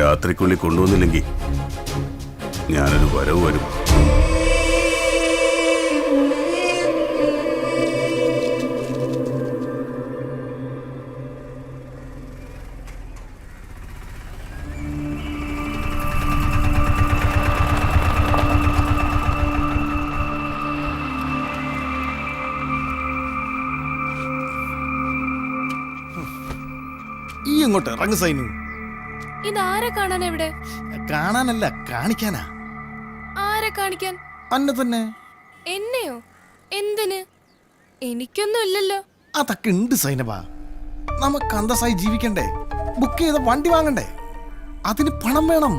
രാത്രിക്കുള്ളിൽ കൊണ്ടുവന്നില്ലെങ്കിൽ ഞാനൊരു വരവ് വരും. ഈ ഇങ്ങോട്ട് ഇറങ്ങു സൈനു. ഇതാരെ കാണാൻ? എവിടെ കാണാനല്ല, കാണിക്കാനാ. ആരെ കാണിക്കാൻ? അന്നെ തന്നെ. എന്നെയോ? എന്തിന്? എനിക്കൊന്നും ഇല്ലല്ലോ. അതൊക്കെ ഉണ്ട് സൈനബ. നമുക്ക് അന്തസ്സായി ജീവിക്കണ്ടേ? ബുക്ക് ചെയ്ത വണ്ടി വാങ്ങണ്ടേ? അതിന് പണം വേണം.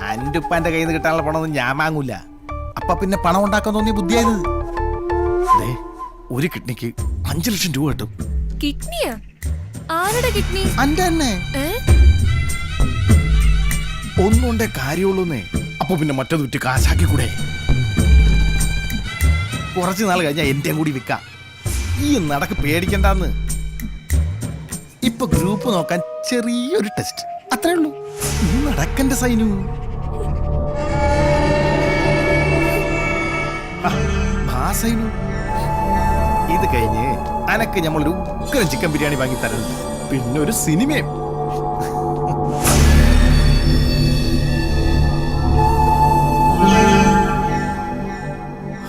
അന്റെ ഉപ്പാന്റെ കയ്യിൽ നിന്ന് കിട്ടാനുള്ള പണമൊന്നും ഞാൻ വാങ്ങൂല. അപ്പൊ പിന്നെ പണം ഉണ്ടാക്കാൻ തോന്നിയ ബുദ്ധിയായത്. ഒരു കിഡ്നിക്ക് 5 ലക്ഷം രൂപ കിട്ടും. കിഡ്നിയാ? ആരുടെ കിഡ്നി? അന്റെ തന്നെ. ഒന്നുകൊണ്ടേ കാര്യമുള്ളൂന്നേ. അപ്പൊ പിന്നെ മറ്റേത് വിറ്റ് കാശാക്കി കൂടെ? കുറച്ചു നാൾ കഴിഞ്ഞാൽ എന്റെയും കൂടി വിൽക്കാം. ഈ നടക്ക് പേടിക്കണ്ടെന്ന്. ഇപ്പൊ ഗ്രൂപ്പ് നോക്കാൻ ചെറിയൊരു ടെസ്റ്റ്, അത്രേ ഉള്ളൂ. നടക്കന്റെ സൈനു. സൈനു, ഇത് കഴിഞ്ഞ് അനക്ക് നമ്മളൊരു ഉഗ്രൻ ചിക്കൻ ബിരിയാണി വാങ്ങി തരുന്നുണ്ട്. പിന്നെ ഒരു സിനിമയും.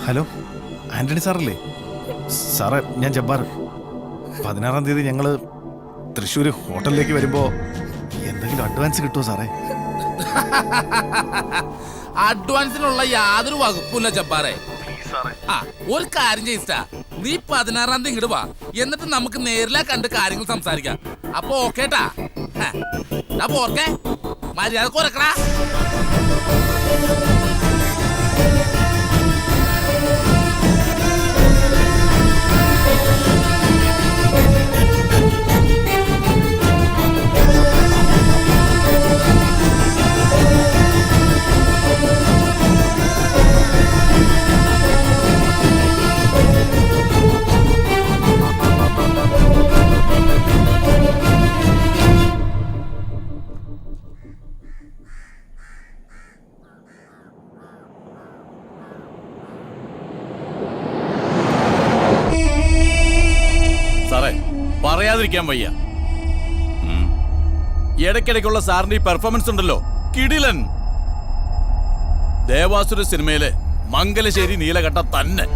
ഹലോ, ആന്റണി സാറല്ലേ? സാറേ, ഞാൻ ജബ്ബാർ. 16-ാം തീയതി ഞങ്ങള് തൃശ്ശൂർ ഹോട്ടലിലേക്ക് വരുമ്പോ എന്തെങ്കിലും അഡ്വാൻസ് കിട്ടുമോ സാറേ? അഡ്വാൻസിനുള്ള യാതൊരു വകുപ്പില്ല ജബ്ബാറെ. ഒരു കാര്യം ചെയ്യിച്ചാ, നീ 16-ാം തീയതി ഇങ്ങോട്ട് വാ. എന്നിട്ട് നമുക്ക് നേരിലെ കണ്ട് കാര്യങ്ങൾ സംസാരിക്കാം. അപ്പൊ ഓക്കേട്ടാ? ഓർക്കെ മര്യാദ കുറക്കടാ. പറയാതിരിക്കാൻ വയ്യ. ഇടയ്ക്കിടയ്ക്കുള്ള സാറിന്റെ ഈ പെർഫോമൻസ് ഉണ്ടല്ലോ, കിടിലൻ. ദേവാസുര സിനിമയിലെ മംഗലശ്ശേരി നീലകണ്ഠ തന്നെ.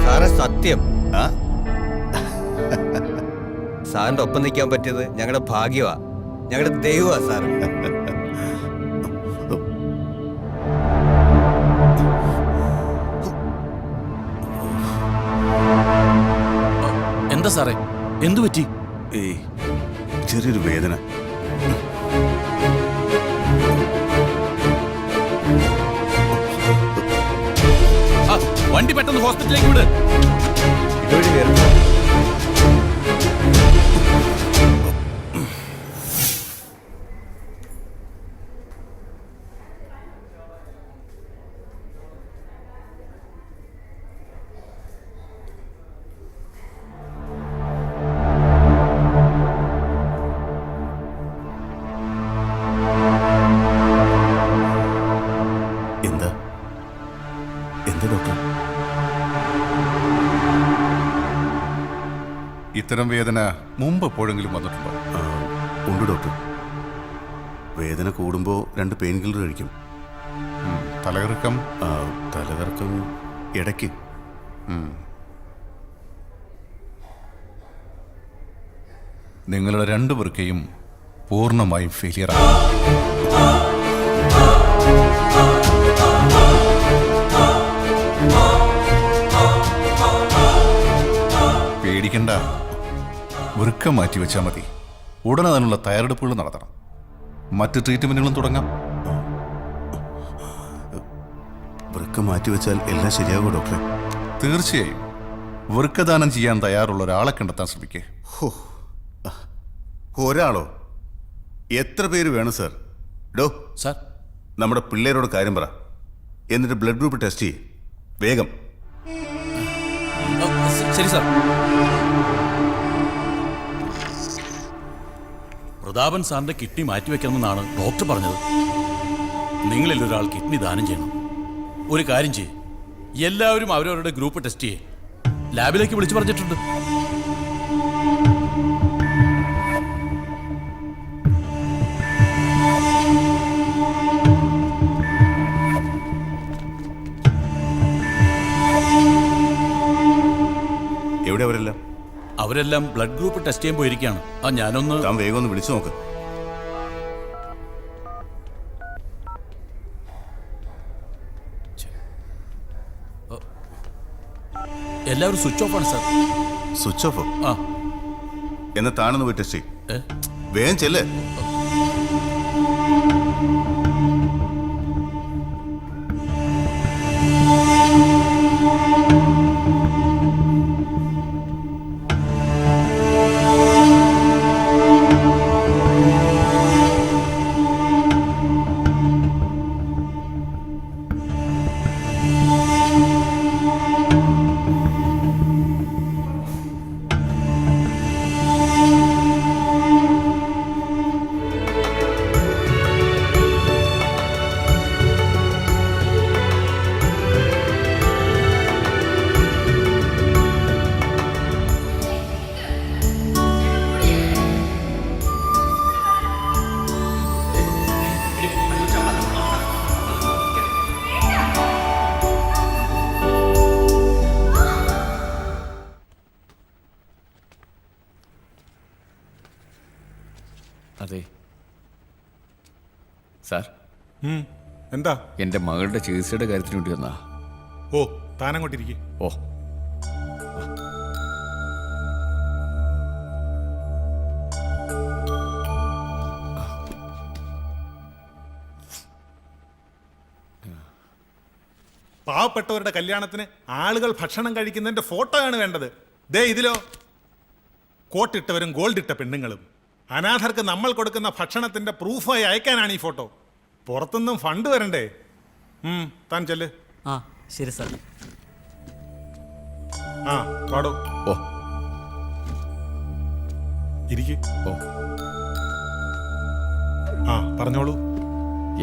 സാറേ, സത്യം സാറിന്റെ ഒപ്പം നിൽക്കാൻ പറ്റിയത് ഞങ്ങളുടെ ഭാഗ്യമാ, ഞങ്ങളുടെ ദൈവമാ സാർ. എന്താ സാറേ, എന്തു പറ്റി? ഏയ്, ചെറിയൊരു വേദന. വണ്ടി പെട്ടെന്ന് ഹോസ്പിറ്റലിലേക്ക് വിട്. ഇതുവഴി കയറി. എന്താ എന്താ ഡോക്ടർ? ഇത്തരം വേദന മുമ്പ് എപ്പോഴെങ്കിലും വന്നിട്ടുണ്ടോ? ഉണ്ട് ഡോക്ടർ. വേദന കൂടുമ്പോൾ 2 പെയിൻ കില്ലർ കഴിക്കും. തലകറക്കം? തലകറക്കം ഇടയ്ക്ക്. നിങ്ങളുടെ 2 പേർക്കെയും പൂർണ്ണമായും ഫെയിലിയറാണ്. പേടിക്കണ്ട, വൃക്ക മാറ്റി വെച്ചാൽ മതി. ഉടനെ അതിനുള്ള തയ്യാറെടുപ്പുകൾ നടത്തണം. മറ്റ് ട്രീറ്റ്മെന്റുകളും തുടങ്ങാം. വൃക്ക മാറ്റി വെച്ചാൽ എല്ലാം ശരിയാകുമോ ഡോക്ടറെ? തീർച്ചയായും. വൃക്കദാനം ചെയ്യാൻ തയ്യാറുള്ള ഒരാളെ കണ്ടെത്താൻ ശ്രമിക്കേ. ഒരാളോ? എത്ര പേര് വേണം സാർ? ഡോ സാർ, നമ്മുടെ പിള്ളേരോട് കാര്യം പറ. എന്നിട്ട് ബ്ലഡ് ഗ്രൂപ്പ് ടെസ്റ്റ് ചെയ്യ് വേഗം. ശരി സാർ. പ്രതാപൻ സാറിന്റെ കിഡ്നി മാറ്റിവെക്കണമെന്നാണ് ഡോക്ടർ പറഞ്ഞത്. നിങ്ങളിൽ ഒരാൾ കിഡ്നി ദാനം ചെയ്യണം. ഒരു കാര്യം ചെയ്യ്, എല്ലാവരും അവരവരുടെ ഗ്രൂപ്പ് ടെസ്റ്റ് ചെയ്യേ. ലാബിലേക്ക് വിളിച്ചു പറഞ്ഞിട്ടുണ്ട്. എവിടെ അവരെല്ലാം? അവരെല്ലാം ബ്ലഡ് ഗ്രൂപ്പ് ടെസ്റ്റ് ചെയ്യാൻ പോയിരിക്കുകയാണ്. ഞാനൊന്ന് താൻ വേഗം ഒന്ന് വിളിച്ചു നോക്ക്. എല്ലാവരും സ്വിച്ച് ഓഫ് ആണ് സാർ. Switch off? ആ, എന്നാ താനൊന്ന് പോയി ടെസ്റ്റ് ചെയ്യ്. വേഗം ചെല്ല്. അതെ സാർ. എന്താ? എൻ്റെ മകളുടെ ചികിത്സയുടെ കാര്യത്തിന് വേണ്ടി വന്നാ. ഓ, താനങ്ങോട്ടിരിക്കും. ഓ, പാവപ്പെട്ടവരുടെ കല്യാണത്തിന് ആളുകൾ ഭക്ഷണം കഴിക്കുന്നതിന്റെ ഫോട്ടോയാണ് വേണ്ടത്. ദേ ഇതിലോ കോട്ടിട്ടവരും ഗോൾഡ് ഇട്ട പെണ്ണുങ്ങളും. അനാഥർക്ക് നമ്മൾ കൊടുക്കുന്ന ഭക്ഷണത്തിന്റെ പ്രൂഫായി അയക്കാനാണ് ഈ ഫോട്ടോ. പുറത്തുനിന്നും ഫണ്ട് വരണ്ടേ? താൻ ചെല്ല്. ആ ശരി സാർ. ആ പാടോ. ഓ, ഇരിക്ക്. ഓ, ആ പറഞ്ഞോളൂ.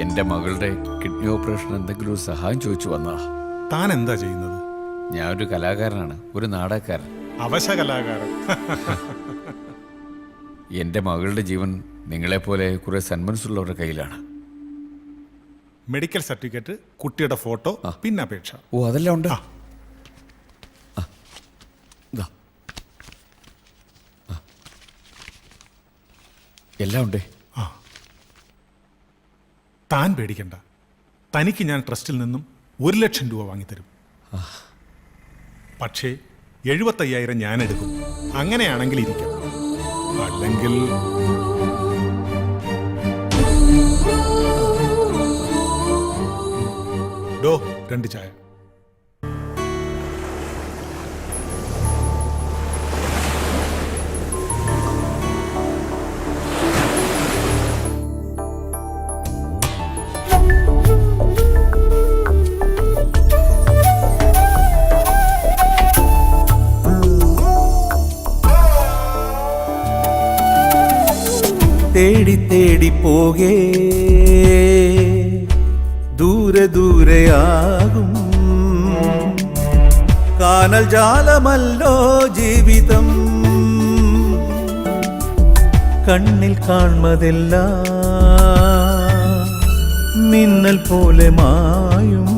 എൻ്റെ മകളുടെ കിഡ്നി ഓപ്പറേഷൻ എന്തെങ്കിലും ഒരു സഹായം ചോദിച്ചു വന്നാ. താൻ എന്താ ചെയ്യുന്നത്? ഞാനൊരു കലാകാരനാണ്, ഒരു നാടകക്കാരൻ. അവശ കലാകാരൻ. എൻ്റെ മകളുടെ ജീവൻ നിങ്ങളെപ്പോലെ കുറെ സന്മനസ്സുള്ളവരുടെ കയ്യിലാണ്. മെഡിക്കൽ സർട്ടിഫിക്കറ്റ്, കുട്ടിയുടെ ഫോട്ടോ, പിന്നെ അപേക്ഷ. ഓ, അതെല്ലാം ഉണ്ട്. എല്ലാം ഉണ്ട്. താൻ പേടിക്കണ്ട. തനിക്ക് ഞാൻ ട്രസ്റ്റിൽ നിന്നും 1 ലക്ഷം രൂപ വാങ്ങിത്തരും. പക്ഷേ 75,000 ഞാൻ എടുക്കും. അങ്ങനെയാണെങ്കിൽ ഇരിക്കാം, അല്ലെങ്കിൽ ഡോ 2 ചായ. തേടി തേടി പോകേ ദൂരെ ദൂരെയാകും കാനൽ ജാലമല്ലോ ജീവിതം. കണ്ണിൽ കാൺമതെല്ലാം മിന്നൽ പോലെ മായും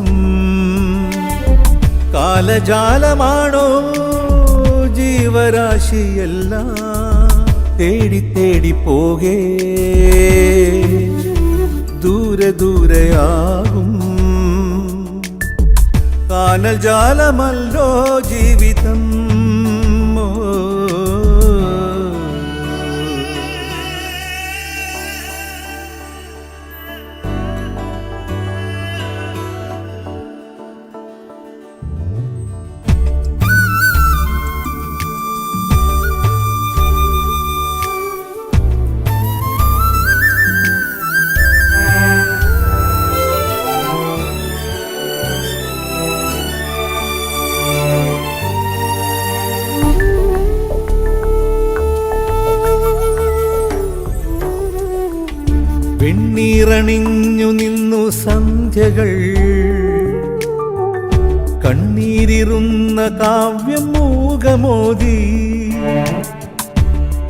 കാലജാലമാണോ ജീവരാശിയെല്ലാം. തേടി തേടി പോകേ ദൂരെ ദൂരെയാകും കാനൽ ജാലമല്ലോ ജീവിതം. വെണ്ണീറണിഞ്ഞു നിന്നു സന്ധ്യകൾ കണ്ണീരിറുന്ന കാവ്യം മൂകമോദി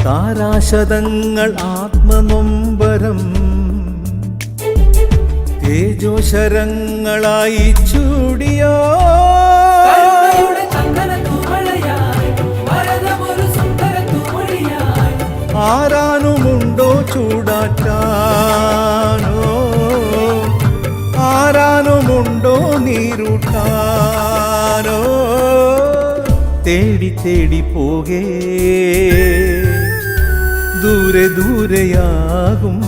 താരാശതങ്ങൾ ആത്മനൊമ്പരം തേജോശരങ്ങളായി ചൂടിയോ. ആരാനുമുണ്ടോ ചൂടാറ്റാനോ, ആരാനുമുണ്ടോ നീരൂട്ടാനോ. തേടി തേടി പോകേ ദൂരെ ദൂരെയാകും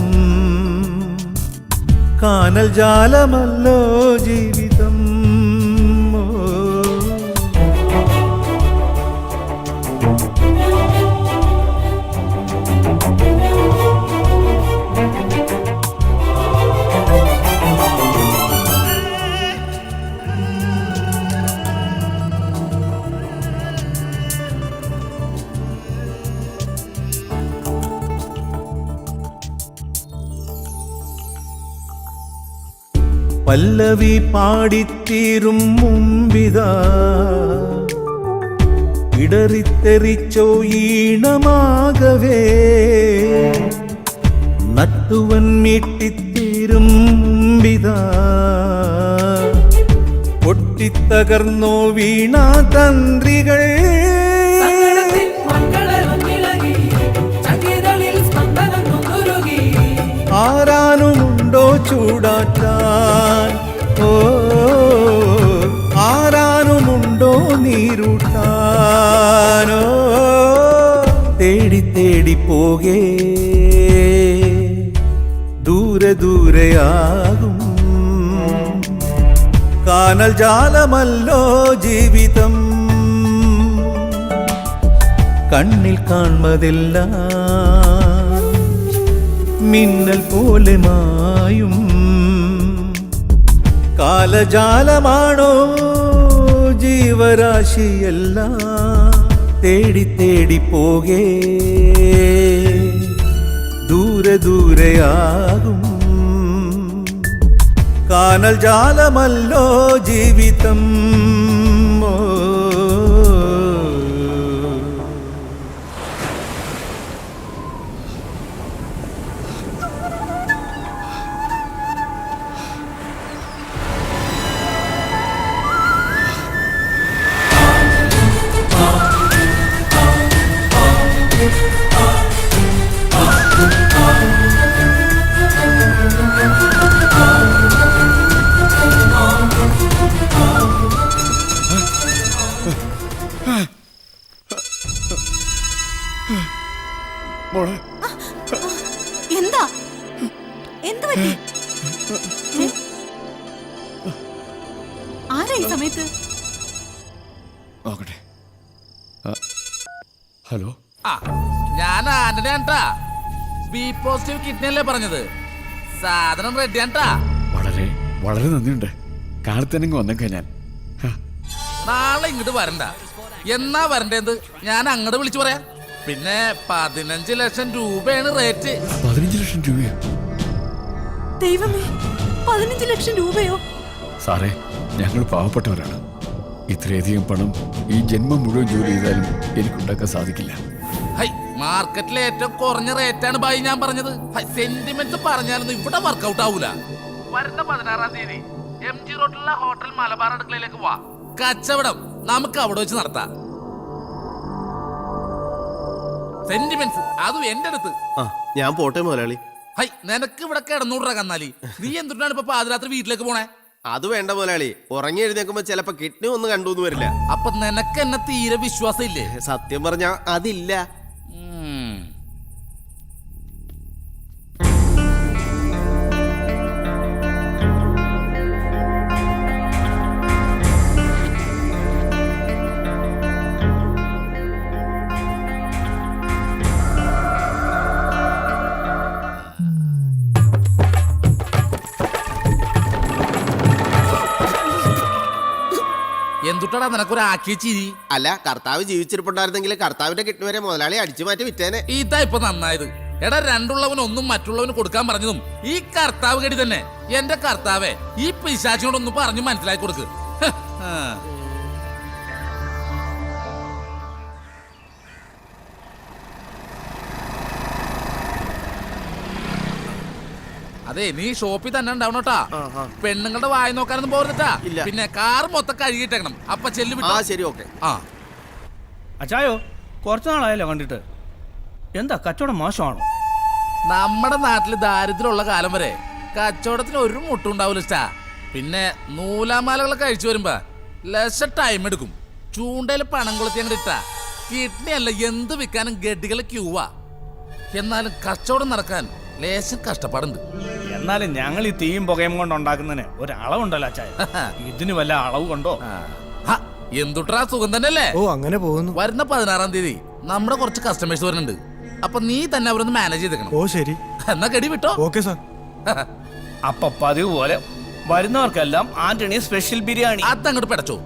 കാനൽ ജാലമല്ലോ ജീവിതം. പല്ലവി പാടിത്തീരും മുമ്പിതാ ഇടറിത്തെറിച്ചോ ഈണമാകവേ നട്ടുവൻ മീട്ടിത്തീരും മുമ്പിതാ പൊട്ടിത്തകർന്നോ വീണാ തന്ത്രികൾ. ആരാനുമുണ്ടോ ചൂടാറ്റാൻ, ഓ ആരാനുമുണ്ടോ നീരൂട്ടാനോ. തേടി തേടി പോകേ ദൂരെ ദൂരെയാകും കാനൽ ജാലമല്ലോ ജീവിതം. കണ്ണിൽ കാൺമതെല്ലാം മിന്നൽ പോലെ മായും കാലജാലമാണോ ജീവരാശിയെല്ലാം. തേടി തേടി പോകേ ദൂരെ ദൂരെയാകും കാനൽ ജാലമല്ലോ ജീവിതം. എന്ത് പറ്റി? ആരാ ഈ സമയത്ത്? നോക്കട്ടെ. ഹലോ, ഞാൻ ആന്റണിയാണ്ടാ. ബി പോസിറ്റീവ് കിഡ്നി അല്ലേ പറഞ്ഞത്? സാധനം റെഡിയാണ്ടാ. വളരെ വളരെ നന്ദിയുണ്ട്. കാലത്തന്നെ വന്നേക്കാ ഞാൻ. നാളെ ഇങ്ങോട്ട് വരണ്ട. എന്നാ വരണ്ടേന്ന് ഞാൻ അങ്ങോട്ട് വിളിച്ചു പറയാം. പിന്നെ 15 ലക്ഷം രൂപയാണ് റേറ്റ്. 15 ലക്ഷം രൂപയോ? ദൈവമേ, 15 ലക്ഷം രൂപയോ? സാറേ, ഞങ്ങൾ പാവപ്പെട്ടവരാണ്. ഇത്രയധികം പണം ഈ ജന്മം മുഴുവൻ ജോലി ചെയ്താലും എനിക്കുണ്ടാക്കാൻ സാധിക്കില്ല. ഹൈ, മാർക്കറ്റിലെ ഏറ്റവും കുറഞ്ഞ റേറ്റാണ് ബായി ഞാൻ പറഞ്ഞത്. സെന്റിമെന്റ്സ് പറഞ്ഞാലൊന്നും ഇവിടെ വർക്കൗട്ട് ആവൂല. വരുന്ന 16-ാം തീയതി MG റോഡിലുള്ള ഹോട്ടൽ മലബാർ അടുക്കളയിലേക്ക് വാ. കച്ചവടം നമുക്ക് അവിടെ വെച്ച് നടത്താം. സെന്റിമെന്റ്സ് അതും എന്റെ അടുത്ത്. ഞാൻ പോട്ടെ മുതലാളി. ഹൈ, നിനക്ക് ഇവിടെ കിടന്നൂട കന്നാലി. നീ എന്തുകൊണ്ടാണ് ഇപ്പൊ പാതിരാത്രി വീട്ടിലേക്ക് പോണേ? അത് വേണ്ട മുതലാളി. ഉറങ്ങി എഴുന്നേക്കുമ്പോ ചിലപ്പോ കിഡ്നി ഒന്നും കണ്ടു വരില്ല. അപ്പൊ നിനക്ക് എന്നെ തീരെ വിശ്വാസം ഇല്ലേ? സത്യം പറഞ്ഞാ അതില്ല. എന്തുട്ടാ നിനക്കൊരു ആക്കിയ ചിരി? അല്ല, കർത്താവ് ജീവിച്ചിരിപ്പുണ്ടായിരുന്നെങ്കിൽ കർത്താവിന്റെ കിഡ്നി വരെ മുതലാളി അടിച്ചു മാറ്റി വിറ്റേനെ. ഇതാ ഇപ്പൊ നന്നായത്. എടാ, രണ്ടുള്ളവന് ഒന്നും മറ്റുള്ളവന് കൊടുക്കാൻ പറഞ്ഞതും ഈ കർത്താവ് കടി തന്നെ. എന്റെ കർത്താവേ, ഈ പിശാചിനോടൊന്ന് പറഞ്ഞു മനസ്സിലാക്കി കൊടുക്ക്. അതെ, നീ ഷോപ്പിൽ തന്നെ ഉണ്ടാവണോട്ടാ. പെണ്ണുങ്ങളുടെ വായ നോക്കാനൊന്നും പോരുന്നിട്ടാ. പിന്നെ കാർ മൊത്തം കഴുകിയിട്ടേക്കണം. അപ്പൊ ചെല്ലു വിട്ടോ. ശരി, ഓക്കെ. അച്ചായോ, കുറച്ചു നാളായല്ലോ കണ്ടിട്ട്. എന്താ കച്ചവടം മോശമാണോ? നമ്മുടെ നാട്ടില് ദാരിദ്ര്യമുള്ള കാലം വരെ കച്ചവടത്തിന് ഒരു മുട്ടുണ്ടാവൂല. പിന്നെ നൂലാമാലകളൊക്കെ കഴിച്ചു വരുമ്പോ ലെസ് ടൈം എടുക്കും. ചൂണ്ടയിൽ പണം കൊളുത്തി അങ്ങോട്ട് ഇട്ടാ കിഡ്നി അല്ല എന്ത് വിൽക്കാനും ഗഡികൾ ക്യൂവാ. എന്നാലും കച്ചവടം നടക്കാൻ ലേശം കഷ്ടപ്പാടുണ്ട്. എന്നാലും ഞങ്ങൾ ഈ തീയും പുകയും കൊണ്ട് ഉണ്ടാക്കുന്നതിന് ഒരളവുണ്ടല്ലോ അച്ചായ. ഇതിന് വല്ല അളവ് കൊണ്ടോ? എന്തുട്ടാ, സുഖം തന്നെയല്ലേ? ഓ, അങ്ങനെ പോകുന്നു. വരുന്ന 16-ാം തീയതി നമ്മുടെ കുറച്ച് കസ്റ്റമേഴ്സ് വരുന്നുണ്ട്. അപ്പൊ നീ തന്നെ അവരൊന്ന് മാനേജ് ചെയ്തേക്കണം. ഓ ശരി. എന്നാ കടി വിട്ടോ. Okay sir. അപ്പൊ പതിവ് പോലെ വരുന്നവർക്കെല്ലാം ആന്റണി സ്പെഷ്യൽ ബിരിയാണി. അതങ്ങോട്ട് പെടച്ചോ.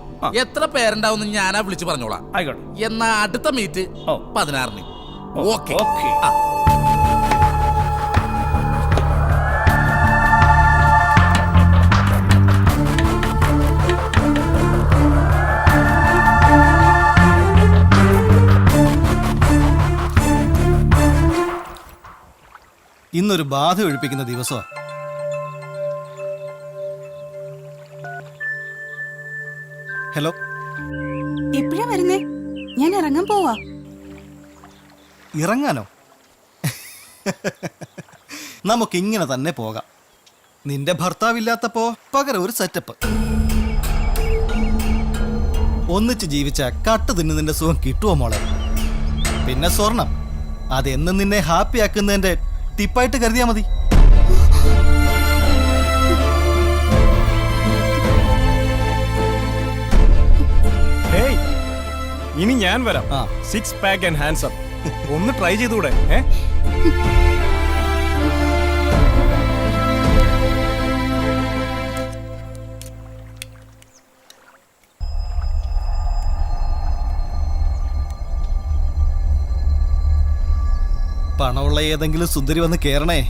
എത്ര പേരുണ്ടാവും ഞാനാ വിളിച്ചു പറഞ്ഞോളാം. ആയിക്കോട്ടെ. എന്നാ അടുത്ത മീറ്റ് 16-ന്. ഓക്കെ. ഇന്നൊരു ബാധ ഒഴിപ്പിക്കുന്ന ദിവസമാണ്. ഹലോ, എപ്പോഴാ വരുന്നേ? ഞാൻ ഇറങ്ങാൻ പോവാ. ഇറങ്ങാനോ? നമുക്കിങ്ങനെ തന്നെ പോകാം. നിന്റെ ഭർത്താവില്ലാത്തപ്പോ പകരം ഒരു സെറ്റപ്പ്. ഒന്നിച്ച് ജീവിച്ച കട്ട് തിന്നുന്നതിന്റെ സുഖം കിട്ടുമോ മോളെ? പിന്നെ സ്വർണം, അതെന്നും നിന്നെ ഹാപ്പി ആക്കുന്നതിന്റെ ടിപ്പായിട്ട് കരുതിയാ മതി. ഇനി ഞാൻ വരാം. 6 പാക്ക് ആൻഡ് ഹാൻഡ്സ് അപ്പ്. ഒന്ന് ട്രൈ ചെയ്തുകൂടെ? പണമുള്ള ഏതെങ്കിലും സുന്ദരി വന്ന് കേറണേ.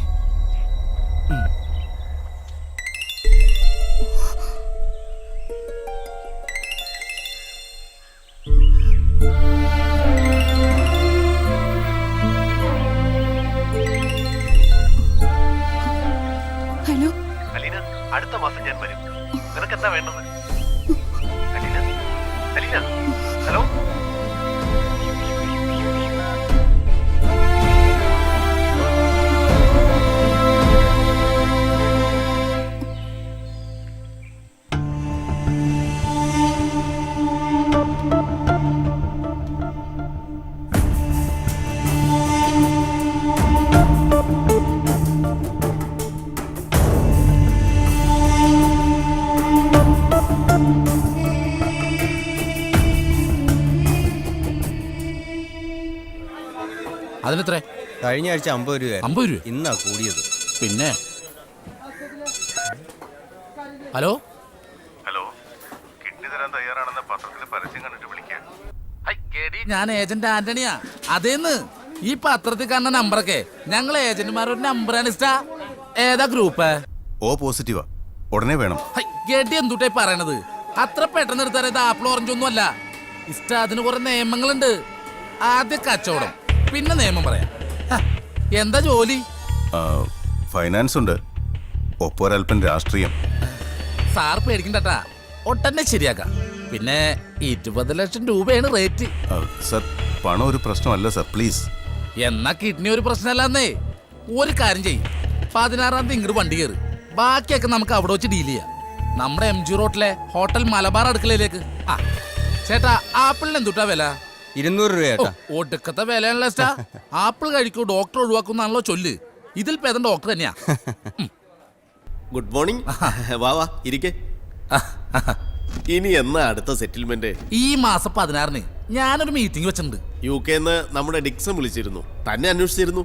ഹലോ അലീന, അടുത്ത മാസം ഞാൻ വരും. നിനക്ക് എന്താ വേണ്ടത്? അലീന, അലീന, ഹലോ. അതിനെത്ര? കഴിഞ്ഞ ആഴ്ച 50 രൂപ. 50 രൂപ ഇന്നാ കൂടിയത്. പിന്നെ ഹലോ ഹലോ, കിഡ്നി തരാൻ തയ്യാറാണെന്ന പത്രത്തിൽ പരസ്യം കണ്ടിട്ട് വിളിക്കാൻ. ഞാൻ ഏജന്റ് ആന്റണിയാ. അതേന്ന് ഈ പത്രത്തിൽ കാണുന്ന നമ്പറൊക്കെ ഞങ്ങൾ ഏജന്റുമാരുടെ നമ്പറാണ്. ഇഷ്ടാ ഏതാ ഗ്രൂപ്പ്? ഓ പോസിറ്റീവാ, ഉടനെ വേണം. ഗഡി എന്തുട്ടായി പറയണത്? അത്ര പെട്ടെന്ന് എടുത്താൽ ആപ്പിൾ ഓറഞ്ച് ഒന്നും അല്ല. ഇഷ്ട അതിന് കുറെ നിയമങ്ങളുണ്ട്. ആദ്യം കച്ചവടം, പിന്നെ നിയമം പറയാം. എന്താ ജോലി? ഫൈനാൻസ് ഉണ്ട്, ഒപ്പം ഒരല്പം രാഷ്ട്രീയം. സാർ പേടിക്കണ്ടട്ടാ, ഒട്ടന്നെ ശരിയാക്കാം. പിന്നെ 20 ലക്ഷം രൂപയാണ് റേറ്റ്. സർ, പണം ഒരു പ്രശ്നമല്ല സർ, പ്ലീസ്. എന്നാ കിഡ്നി ഒരു പ്രശ്നമല്ലെന്നേ. ഒരു കാര്യം ചെയ്യും, 16-ാം തീയതി ഇങ്ങോട്ട് വണ്ടി കയറി. ബാക്കിയൊക്കെ നമുക്ക് അവിടെ വെച്ച് ഡീൽ ചെയ്യാം. നമ്മുടെ MG റോട്ടിലെ ഹോട്ടൽ മലബാർ അടുക്കളയിലേക്ക്. ആ ചേട്ടാ, ആപ്പിളിന് എന്തുട്ടാ വില? 200 രൂപ. ഒടുക്കത്തെ വിലയാണല്ലോ ചേട്ടാ. ആപ്പിൾ കഴിക്കൂ, ഡോക്ടർ ഒഴിവാക്കുന്നാണല്ലോ ചൊല്ല്. ഇതിൽ പേദം ഡോക്ടർ തന്നെയാ. Good morning. വാ വാ ഇരിക്കെ. ഇനി എന്നാ അടുത്ത സെറ്റിൽമെന്റ്? ഈ മാസം 16-ന് ഞാനൊരു മീറ്റിംഗ് വെച്ചിട്ടുണ്ട്. UK നമ്മുടെ ഡിക്സൺ വിളിച്ചിരുന്നു, തന്നെ അന്വേഷിച്ചിരുന്നു.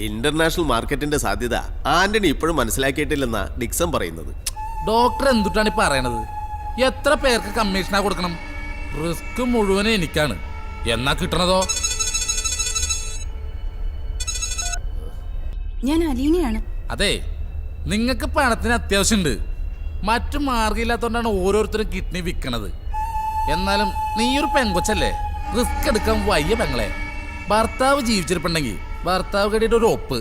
ഇന്റർനാഷണൽ മാർക്കറ്റിന്റെ സാധ്യത ആന്റണി ഇപ്പോഴും മനസ്സിലാക്കിയിട്ടില്ലെന്നാ ഡിക്സൺ പറയുന്നത്. ഡോക്ടർ എന്തുട്ടാണ് പറയണത്? എത്ര പേർക്ക് കമ്മീഷനാ കൊടുക്കണം? റിസ്ക് മുഴുവനും എനിക്കാണ്. എന്നാ കിട്ടണതോ? ഞാൻ അലീനയാണ്. അതെ, നിങ്ങൾക്ക് പണത്തിന് അത്യാവശ്യമുണ്ട്. മറ്റു മാർഗമില്ലാത്തോണ്ടാണ് ഓരോരുത്തരും കിഡ്നി വിൽക്കണത്. എന്നാലും നീയൊരു പെങ്കൊച്ചല്ലേ, റിസ്ക് എടുക്കാൻ വയ്യ പെങ്ങളെ. ഭർത്താവ് ജീവിച്ചിരിപ്പുണ്ടെങ്കിൽ ഭർത്താവ് കടിയുടെ ഒരു ഒപ്പ്,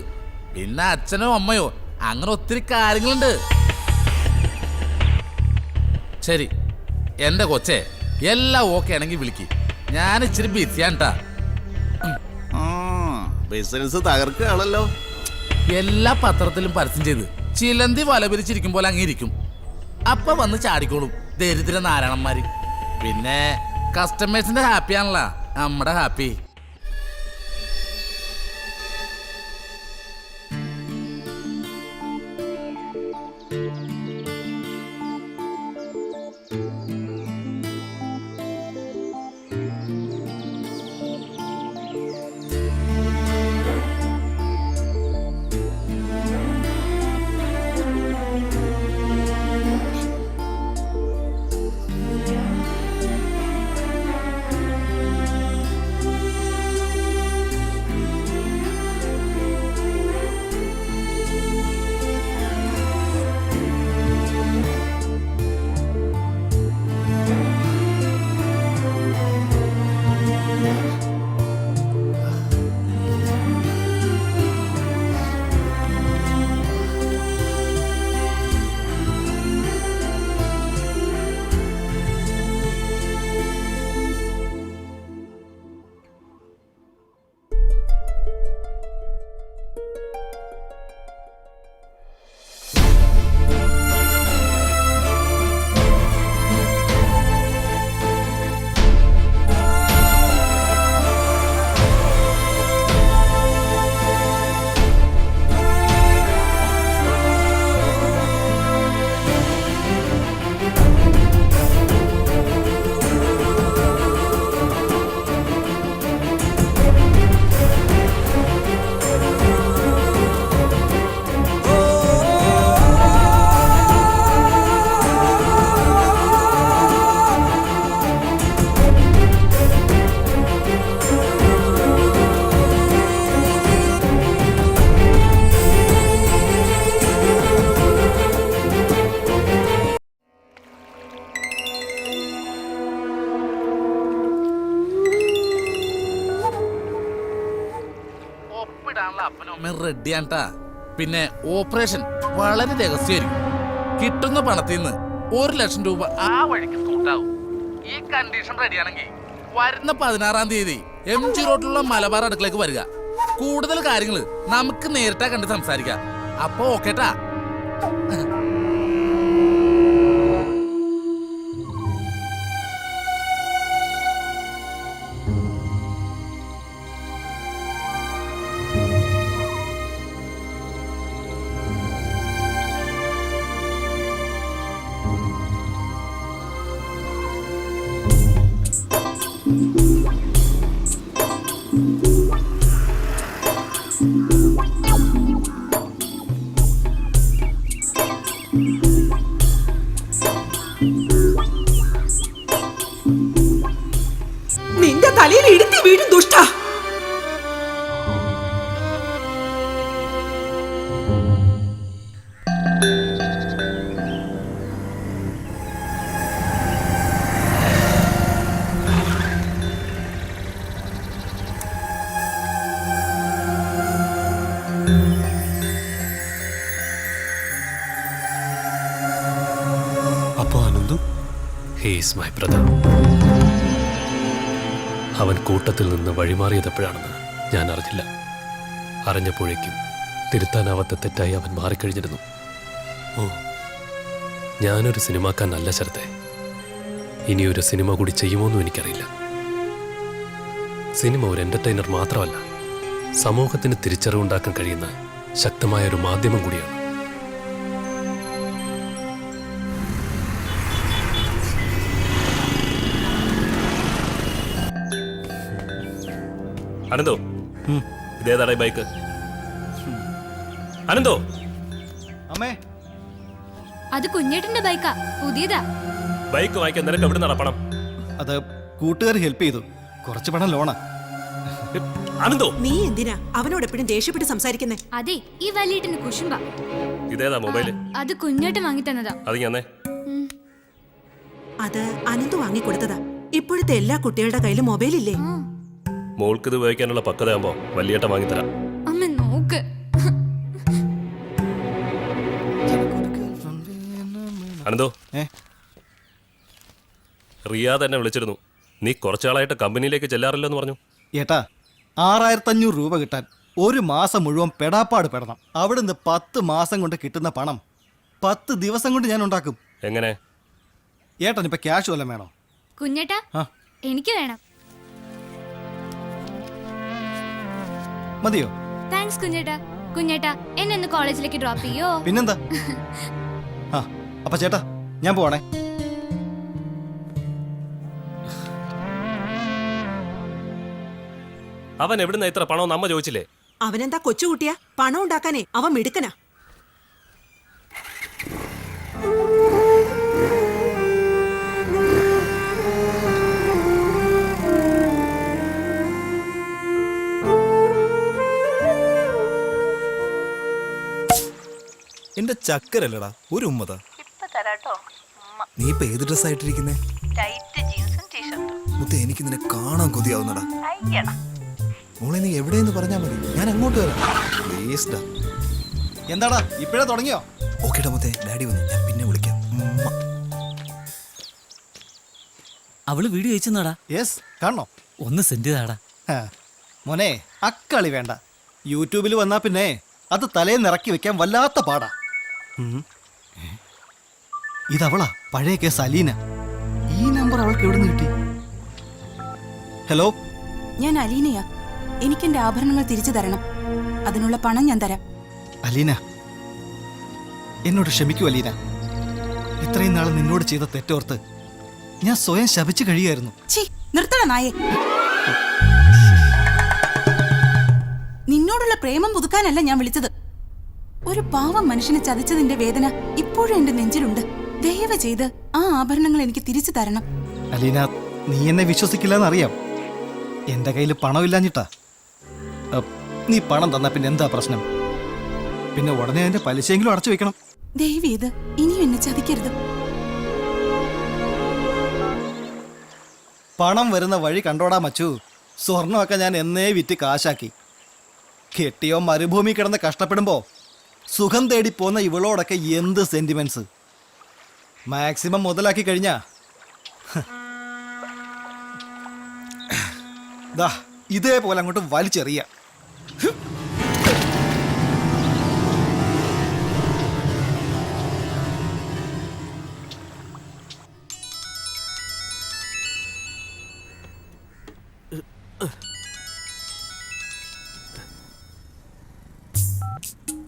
പിന്നെ അച്ഛനോ അമ്മയോ, അങ്ങനെ ഒത്തിരി കാര്യങ്ങളുണ്ട്. ശരി എന്റെ കൊച്ചേ, എല്ലാം ഓക്കെ ആണെങ്കിൽ വിളിക്ക്. ഞാൻ ഇച്ചിരി ബിസിയാണ്ടാ. ബിസിനസ് തകർക്കുകയാണല്ലോ. എല്ലാ പത്രത്തിലും പരസ്യം ചെയ്ത് ചിലന്തി വല പിരിച്ചിരിക്കും പോലെ അങ്ങിരിക്കും. അപ്പൊ വന്ന് ചാടിക്കോളും ദരിദ്ര നാരായണന്മാര്. പിന്നെ കസ്റ്റമേഴ്സിന്റെ ഹാപ്പി ആണല്ലോ നമ്മുടെ ഹാപ്പി. റെഡിയാണ്ടാ. പിന്നെ ഓപ്പറേഷൻ വളരെ രഹസ്യമായിരിക്കും. കിട്ടുന്ന പണത്തിൽ നിന്ന് 1 ലക്ഷം രൂപ ആ വഴിക്ക് കൂട്ടാവും. ഈ കണ്ടീഷൻ റെഡിയാണെങ്കിൽ വരുന്ന 16-ാം തീയതി MG റോഡിലുള്ള മലബാർ അടുക്കളേക്ക് വരിക. കൂടുതൽ കാര്യങ്ങൾ നമുക്ക് നേരിട്ടാ കണ്ട് സംസാരിക്കാം. അപ്പൊ ഓക്കേട്ടാ. നിന്റെ തലയിൽ ഇടുത്തി വീടും ദുഷ്ട. അപ്പോ അനന്തു ഹീസ് മൈ ബ്രദർ. അവൻ കൂട്ടത്തിൽ നിന്ന് വഴിമാറിയതെപ്പോഴാണെന്ന് ഞാൻ അറിഞ്ഞില്ല. അറിഞ്ഞപ്പോഴേക്കും തിരുത്താനാവാത്ത തെറ്റായി അവൻ മാറിക്കഴിഞ്ഞിരുന്നു. ഓ, ഞാനൊരു സിനിമാക്കാരനല്ല ശരത്തെ. ഇനിയൊരു സിനിമ കൂടി ചെയ്യുമോന്നും എനിക്കറിയില്ല. സിനിമ ഒരു എന്റർടൈനർ മാത്രമല്ല, സമൂഹത്തിന് തിരിച്ചറിവുണ്ടാക്കാൻ കഴിയുന്ന ശക്തമായ ഒരു മാധ്യമം കൂടിയാണ്. അനന്തോ, ഇതേതാടാ ബൈക്ക്? അനന്തോ, അമ്മേ, അത് കുഞ്ഞേട്ടന്റെ ബൈക്കാ, പുതിയതാ. ബൈക്ക് വാങ്ങിക്കാൻ നിനക്ക് എവിടെ നിന്നാ പണം? അത് കൂട്ടുകാർ ഹെൽപ്പ് ചെയ്തു. കുറച്ച് പണം ലോണാ. അനന്തോ, നീ എന്തിനാ അവനോട് എപ്പോഴും ദേഷ്യപ്പെട്ട് സംസാരിക്കുന്നേ? അതെ, ഈ വലിയേട്ടന് കുശുമ്പ. ഇതേതാ മൊബൈല്? അത് കുഞ്ഞേട്ടൻ വാങ്ങി തന്നതാ. അത് ഞാനേ അത് അനന്തു വാങ്ങിക്കൊടുത്തതാ. ഇപ്പോഴത്തെ എല്ലാ കുട്ടികളുടെ കയ്യിലും മൊബൈൽ ഇല്ലേ? മോൾക്ക് ഇത് ഉപയോഗിക്കാനുള്ള പക്വതയാകുമ്പോ വലിയേട്ട വാങ്ങിത്തരാം. അമ്മ നോക്ക്. അനന്തോ, റിയാദ് എന്നെ വിളിച്ചിരുന്നു. നീ കുറച്ചാളായിട്ട് കമ്പനിയിലേക്ക് ചെല്ലാറില്ലെന്ന് പറഞ്ഞു. ഏട്ടാ, 6500 രൂപ കിട്ടാൻ ഒരു മാസം മുഴുവൻ പെടാപ്പാട് പെടണം. അവിടുന്ന് 10 മാസം കൊണ്ട് കിട്ടുന്ന പണം 10 ദിവസം കൊണ്ട് ഞാൻ ഉണ്ടാക്കും. എങ്ങനെ? ഏട്ടൻ ഇപ്പൊ ക്യാഷ് വല്ലതും വേണോ? കുഞ്ഞേട്ടാ, എനിക്ക് വേണം. മതിയോ? താങ്ക്സ് കുഞ്ഞേട്ടാ. കുഞ്ഞേട്ടാ, എന്നെ ഒന്ന് കോളേജിലേക്ക് ഡ്രോപ്പ് ചെയ്യോ? പിന്നെന്താ? അപ്പൊ ചേട്ടാ, ഞാൻ പോവാണേ. അവൻ എവിടുന്ന ഇത്ര പണം അമ്മ ചോദിച്ചില്ലേ? അവനെന്താ കൊച്ചുകുട്ടിയാ? പണം ഉണ്ടാക്കാനേ അവൻ മിടുക്കനാ. എന്റെ ചക്കരല്ലടാ, ഒരു ഉമ്മതാ. നീ ഇപ്പൊ ഏത് ഡ്രസ് ആയിട്ടിരിക്കുന്നേ? മുത്തേ, എനിക്ക് നിന്നെ കാണാൻ കൊതിയാവുന്നടാ. മോളെ, നീ എവിടെയെന്ന് പറഞ്ഞാ മതി, ഞാൻ അങ്ങോട്ട് വരാം. വേസ്റ്റാ. എന്താടാ ഇപ്പഴേ തുടങ്ങിയോ? ഓക്കേടാ മുത്തേ, ഡാഡി വന്നു, ഞാൻ പിന്നെ വിളിക്കാം. അവള് വീഡിയോ അയച്ചെന്നാടാ. യെസ്, കാണണോ? ഒന്ന് സെൻഡ് ചെയ്താടാ. മോനെ, അക്കളി വേണ്ട. യൂട്യൂബിൽ വന്നാ പിന്നെ അത് തലേന്ന് ഇറക്കി വെക്കാൻ വല്ലാത്ത പാടാ. ഇതവളാ, പഴയ കേസ് അലീന. ഈ നമ്പർ അവൾക്ക് എവിടെ നിന്ന് കിട്ടി? ഹലോ, ഞാൻ അലീനയാ. എനിക്കെന്റെ ആഭരണങ്ങൾ തിരിച്ചു തരണം. അതിനുള്ള പണം ഞാൻ തരാം. അലീന, എന്നോട് ക്ഷമിക്കൂ അലീന. ഇത്രയും നാൾ നിന്നോട് ചെയ്ത തെറ്റോർത്ത് ഞാൻ സ്വയം ശപിച്ചു കഴിയായിരുന്നു. നിർത്തണ നായേ. നിന്നോടുള്ള പ്രേമം പുതുക്കാനല്ല ഞാൻ വിളിച്ചത്. ഒരു പാവം മനുഷ്യനെ ചതിച്ചതിന്റെ വേദന ഇപ്പോഴും എന്റെ നെഞ്ചിലുണ്ട്. ദയവ് ചെയ്ത് ആ ആഭരണങ്ങൾ എനിക്ക് തിരിച്ചു തരണം. അലീന, നീ എന്നെ വിശ്വസിക്കില്ലെന്നറിയാം. എന്റെ കയ്യിൽ പണമില്ലാഞ്ഞിട്ടാ. നീ പണം തന്നാ പിന്നെ എന്താ പ്രശ്നം? പിന്നെ ഉടനെ അതിന്റെ പലിശയെങ്കിലും അടച്ചു വെക്കണം. ദയവ് ചെയ്ത് ഇനിയും എന്നെ ചതിക്കരുത്. പണം വരുന്ന വഴി കണ്ടോടാ മച്ചു. സ്വർണ്ണമൊക്കെ ഞാൻ എന്നേ വിറ്റ് കാശാക്കി. കെട്ടിയോ മരുഭൂമി കിടന്ന് കഷ്ടപ്പെടുമ്പോ സുഖം തേടി പോന്ന ഇവളോടൊക്കെ എന്ത് സെന്റിമെന്റ്സ്. മാക്സിമം മുതലാക്കി കഴിഞ്ഞാ ദാ ഇതേപോലെ അങ്ങോട്ട് വലിച്ചെറിയ.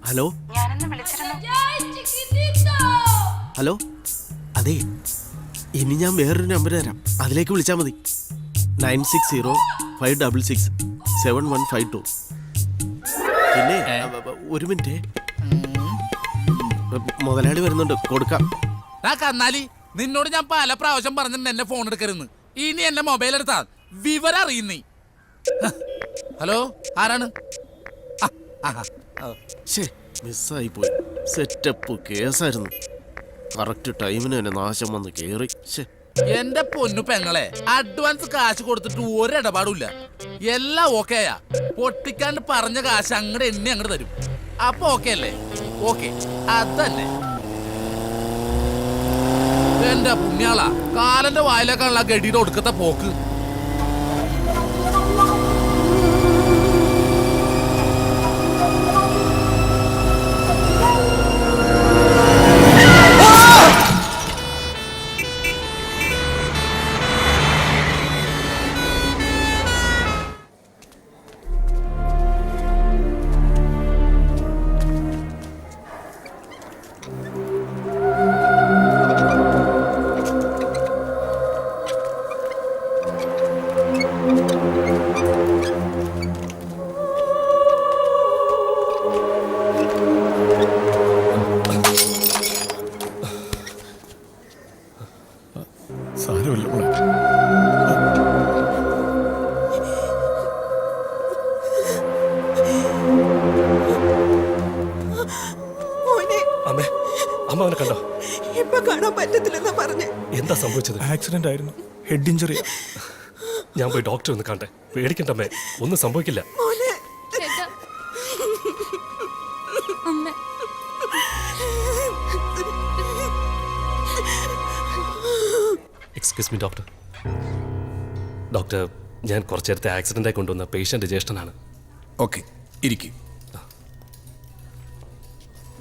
ഹലോ ഹലോ, അതെ, ഇനി ഞാൻ വേറൊരു നമ്പർ തരാം, അതിലേക്ക് വിളിച്ചാൽ മതി. 9605667152. പിന്നെ ഒരു മിനിറ്റ്, മുതലാളി വരുന്നുണ്ട്, കൊടുക്കാം. ആ കന്നാലി, നിന്നോട് ഞാൻ പല പ്രാവശ്യം പറഞ്ഞിട്ടുണ്ട് എന്നെ ഫോൺ എടുക്കരുന്ന്. ഇനി എന്നെ മൊബൈൽ എടുത്താ വിവരം അറിയുന്നേ. ഹലോ, ആരാണ്? മിസ്സായി പോയി. സെറ്റപ്പ് കേസായിരുന്നു. കറക്റ്റ് ടൈമിന് തന്നെ നാശം വന്ന് കേറി. എന്റെ പൊന്നു പെങ്ങളെ, അഡ്വാൻസ് കാശ് കൊടുത്തിട്ട് ഒരിടപാടില്ല. എല്ലാം ഓക്കെയാ. പൊട്ടിക്കാണ്ട് പറഞ്ഞ കാശ് അങ്ങടെ എണ്ണി അങ്ങോട്ട് തരും. അപ്പൊ ഓക്കെ അല്ലേ? ഓക്കെ, അതന്നെ. എന്റെ പുണ്യാളാ, കാലന്റെ വായിലേക്കാണുള്ള ഗഡിയുടെ ഒടുക്കത്തെ പോക്ക്. സാരമില്ല മോളെ. അമ്മേ, അമ്മ അവനെ കണ്ടോ? ഇപ്പൊ കാണാൻ പറ്റത്തില്ലെന്നാ പറഞ്ഞേ. എന്താ സംഭവിച്ചത്? ആക്സിഡന്റ് ആയിരുന്നു, ഹെഡ് ഇഞ്ചുറി. ഞാൻ പോയി ഡോക്ടറെ ഒന്ന് കണ്ടേ. പേടിക്കണ്ടമ്മേ, ഒന്നും സംഭവിക്കില്ല. Excuse me doctor. ഡോക്ടർ, ഞാൻ കുറച്ചു നേരത്തെ ആക്സിഡന്റായി കൊണ്ടുവന്ന പേഷ്യന്റ് ജ്യേഷ്ഠനാണ്. ഓക്കെ, ഇരിക്കും.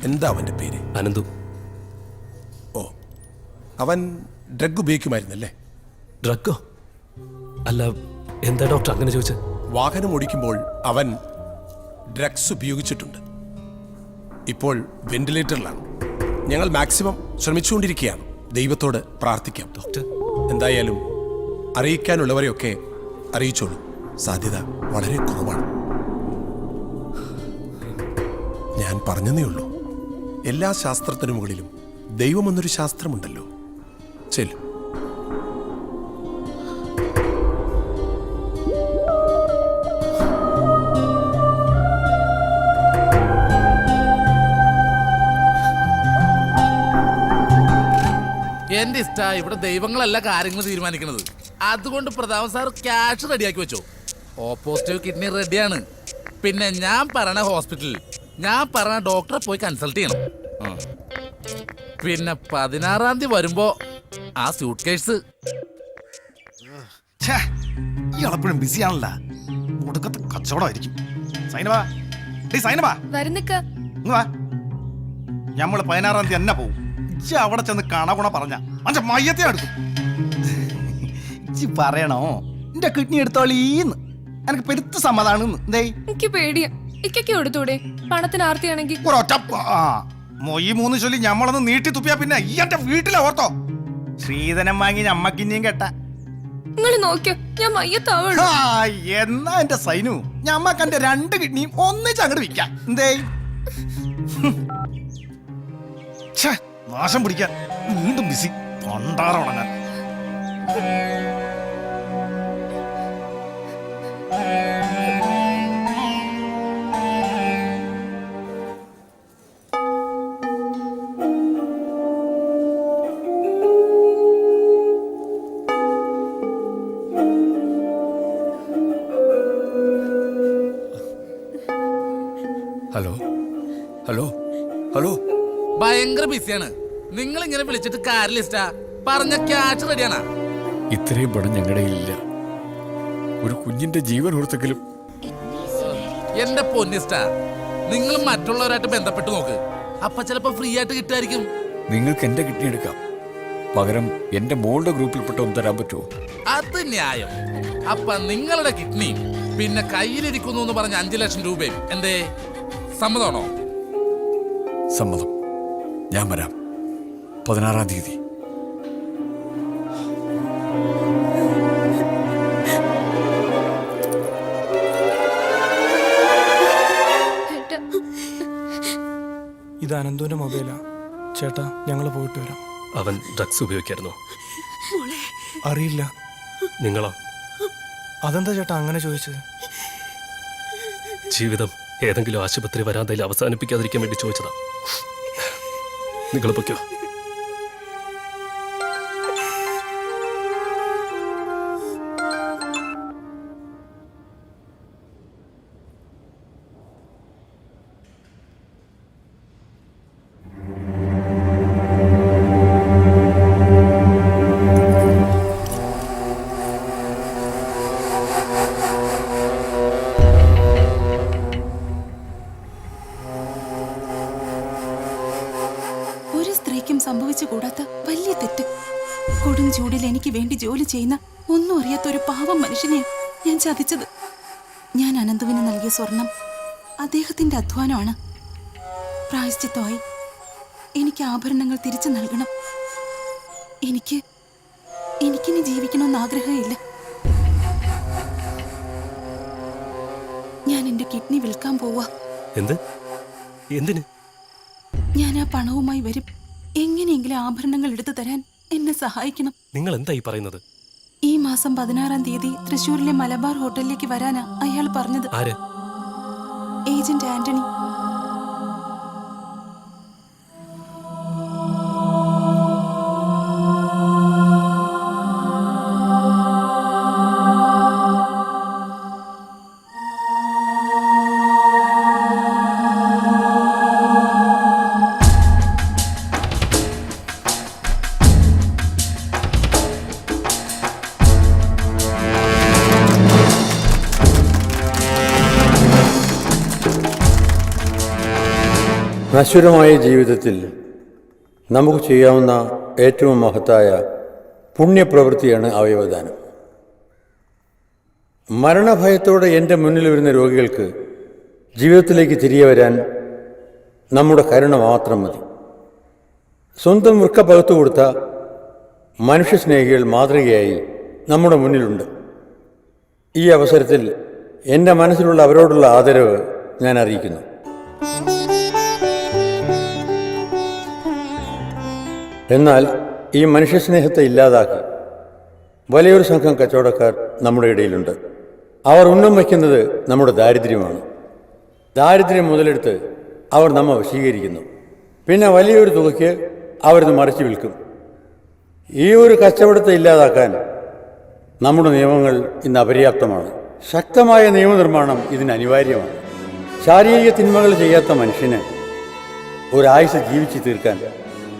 എന്താ അവന്റെ പേര്? അനന്തു. ഓ, അവൻ ഡ്രഗ് ഉപയോഗിക്കുമായിരുന്നല്ലേ? ഡ്രഗോ? അല്ല, എന്താ ഡോക്ടർ അങ്ങനെ ചോദിച്ചത്? വാഹനം ഓടിക്കുമ്പോൾ അവൻ ഡ്രഗ്സ് ഉപയോഗിച്ചിട്ടുണ്ട്. ഇപ്പോൾ വെന്റിലേറ്ററിലാണ്. ഞങ്ങൾ മാക്സിമം ശ്രമിച്ചുകൊണ്ടിരിക്കുകയാണ്. ദൈവത്തോട് പ്രാർത്ഥിക്കാം. ഡോക്ടർ, എന്തായാലും അറിയിക്കാനുള്ളവരെയൊക്കെ അറിയിച്ചോളൂ. സാധ്യത വളരെ കുറവാണ്. ഞാൻ പറഞ്ഞതേ ഉള്ളൂ. എല്ലാ ശാസ്ത്രത്തിനു മുകളിലും ദൈവമെന്നൊരു ശാസ്ത്രമുണ്ടല്ലോ. ചെല്ലു. എന്റെ ഇഷ്ട, ഇവിടെ ദൈവങ്ങളല്ല കാര്യങ്ങൾ തീരുമാനിക്കുന്നത്. അതുകൊണ്ട് പ്രതാപൻ സാർ ക്യാഷ് റെഡിയാക്കി വെച്ചോ. ഓപ്പോസിറ്റീവ് കിഡ്നി റെഡിയാണ്. പിന്നെ ഞാൻ പറയണ ഹോസ്പിറ്റലിൽ ഞാൻ പറഞ്ഞ ഡോക്ടറെ പോയി കൺസൾട്ട് ചെയ്യണം. പിന്നെ 16-ാം തീയതി വരുമ്പോ ആ സ്യൂട്ട് കേസ്. എപ്പോഴും ബിസിയാണല്ലോ. ഒടുക്കത്തെ കച്ചവടമായിരിക്കും. സൈനവാ, സൈനവാ, ഞമ്മള് 16-ാം തീയതി തന്നെ പോവും. അവിടെ ചെന്ന് കണകുണ പറഞ്ഞ മയ്യത്തെ എടുക്കും. പറയണോ എന്റെ കിഡ്നി എടുത്തോളീന്ന്? എനിക്ക് പെരുത്ത സമ്മതാണ്. എനിക്ക് പേടിയാ. ഇക്കൊക്കെ എടുത്തൂടെ? പണത്തിന് ആർത്തിയാണെങ്കിൽ മൊയ് 3 ചൊല്ലി ഞമ്മളൊന്ന് നീട്ടി തുപ്പിയാ പിന്നെ ഈ എന്റെ വീട്ടിലെ ഓർത്തോ. ശ്രീധനം വാങ്ങി ഞമ്മക്കിന്നെയും കേട്ട. നിങ്ങൾ നോക്കിയോ, ഞാൻ മയ്യത്താവുള്ളൂ. എന്നാ എന്റെ സൈനു, ഞമ്മക്ക് എന്റെ 2 കിഡ്നിയും ഒന്നിച്ച് അങ്ങോട്ട് വിൽക്കാം. എന്തേ നാശം പിടിക്കാൻ വീണ്ടും ബിസി. പണ്ടാറോടങ്ങാൻ. Hello hello hello. ഭയങ്കര ബിസിയാണ്. നിങ്ങൾ ഇങ്ങനെ വിളിച്ചിട്ട് കാര്യമില്ല. പറഞ്ഞ ക്യാഷ് റെഡിയാണ്. ഇത്രയും പണം ഞങ്ങളുടെ ഇല്ല. ഒരു കുഞ്ഞിന്റെ ജീവൻ ഓർത്തെങ്കിലും. എന്റെ പൊന്നിസ്റ്റ, നിങ്ങൾ മറ്റുള്ളവരായിട്ട് ബന്ധപ്പെട്ട് നോക്ക്. അപ്പൊ ചിലപ്പോ ഫ്രീ ആയിട്ട് കിട്ടുമായിരിക്കും. നിങ്ങൾക്ക് എന്റെ കിഡ്നി എടുക്കാം. പകരം എന്റെ മോളുടെ ഗ്രൂപ്പിൽപ്പെട്ട ഒന്ന് തരാൻ പറ്റുമോ? അത് ന്യായം. അപ്പൊ നിങ്ങളുടെ കിഡ്നി പിന്നെ കയ്യിലിരിക്കുന്നു എന്ന് പറഞ്ഞ 5 ലക്ഷം രൂപയും എന്തേ സമ്മതമാണോ? സമ്മതം. ഞാൻ വരാം 16-ാം തീയതി. ഇത് അനന്തുവിന്റെ മൊബൈലാ. ചേട്ടാ ഞങ്ങൾ പോയിട്ട് വരാം. അവൻ ഡ്രഗ്സ് ഉപയോഗിക്കായിരുന്നോ? അറിയില്ല. നിങ്ങളോ? അതെന്താ ചേട്ടാ അങ്ങനെ ചോദിച്ചത്? ജീവിതം ഏതെങ്കിലും ആശുപത്രി വരാന്തയിൽ അവസാനിപ്പിക്കാതിരിക്കാൻ വേണ്ടി ചോദിച്ചതാ. നിങ്ങൾ പൊയ്ക്കോ. ഒരു സ്ത്രീക്കും സംഭവിച്ചുകൂടാത്ത വലിയ തെറ്റ്. കൊടും ചൂടിൽ എനിക്ക് വേണ്ടി ജോലി ചെയ്യുന്ന ഒന്നും അറിയാത്ത ഒരു പാവം മനുഷ്യനെ ഞാൻ ചതിച്ചത്. ഞാൻ അനന്തുവിന് നൽകിയ സ്വർണം അദ്ദേഹത്തിന്റെ അധ്വാനമാണ്. പ്രായശ്ചിത്തമായി എനിക്ക് ആഭരണങ്ങൾ തിരിച്ചു നൽകണം. എനിക്കിനി ജീവിക്കണമെന്ന് ആഗ്രഹമില്ല. ഞാൻ എന്റെ കിഡ്നി വിൽക്കാൻ പോവാ. എന്തിന്? ഞാൻ ആ പണവുമായി വരും. എങ്ങനെയെങ്കിലും ആഭരണങ്ങൾ എടുത്തു തരാൻ എന്നെ സഹായിക്കണം. നിങ്ങൾ എന്തായി പറയുന്നത്? ഈ മാസം 16-ാം തീയതി തൃശ്ശൂരിലെ മലബാർ ഹോട്ടലിലേക്ക് വരാനാ അയാൾ പറഞ്ഞത്. ആര്? ഏജന്റ് ആന്റണി. നശ്വരമായ ജീവിതത്തിൽ നമുക്ക് ചെയ്യാവുന്ന ഏറ്റവും മഹത്തായ പുണ്യപ്രവൃത്തിയാണ് അവയവദാനം. മരണഭയത്തോടെ എൻ്റെ മുന്നിൽ വരുന്ന രോഗികൾക്ക് ജീവിതത്തിലേക്ക് തിരികെ വരാൻ നമ്മുടെ കരുണ മാത്രം മതി. സ്വന്തം വൃക്ക പകുത്തു കൊടുത്ത മനുഷ്യസ്നേഹികൾ മാതൃകയായി നമ്മുടെ മുന്നിലുണ്ട്. ഈ അവസരത്തിൽ എൻ്റെ മനസ്സിലുള്ള അവരോടുള്ള ആദരവ് ഞാൻ അറിയിക്കുന്നു. എന്നാൽ ഈ മനുഷ്യസ്നേഹത്തെ ഇല്ലാതാക്കി വലിയൊരു സംഘം കച്ചവടക്കാർ നമ്മുടെ ഇടയിലുണ്ട്. അവർ ഉന്നം വയ്ക്കുന്നത് നമ്മുടെ ദാരിദ്ര്യമാണ്. ദാരിദ്ര്യം മുതലെടുത്ത് അവർ നമ്മെ വശീകരിക്കുന്നു. പിന്നെ വലിയൊരു തുകയ്ക്ക് അവരിത് മറിച്ച് വിൽക്കും. ഈ ഒരു കച്ചവടത്തെ ഇല്ലാതാക്കാൻ നമ്മുടെ നിയമങ്ങൾ ഇന്ന് അപര്യാപ്തമാണ്. ശക്തമായ നിയമനിർമ്മാണം ഇതിന് അനിവാര്യമാണ്. ശാരീരിക തിന്മകൾ ചെയ്യാത്ത മനുഷ്യന് ഒരായുസ് ജീവിച്ചു തീർക്കാൻ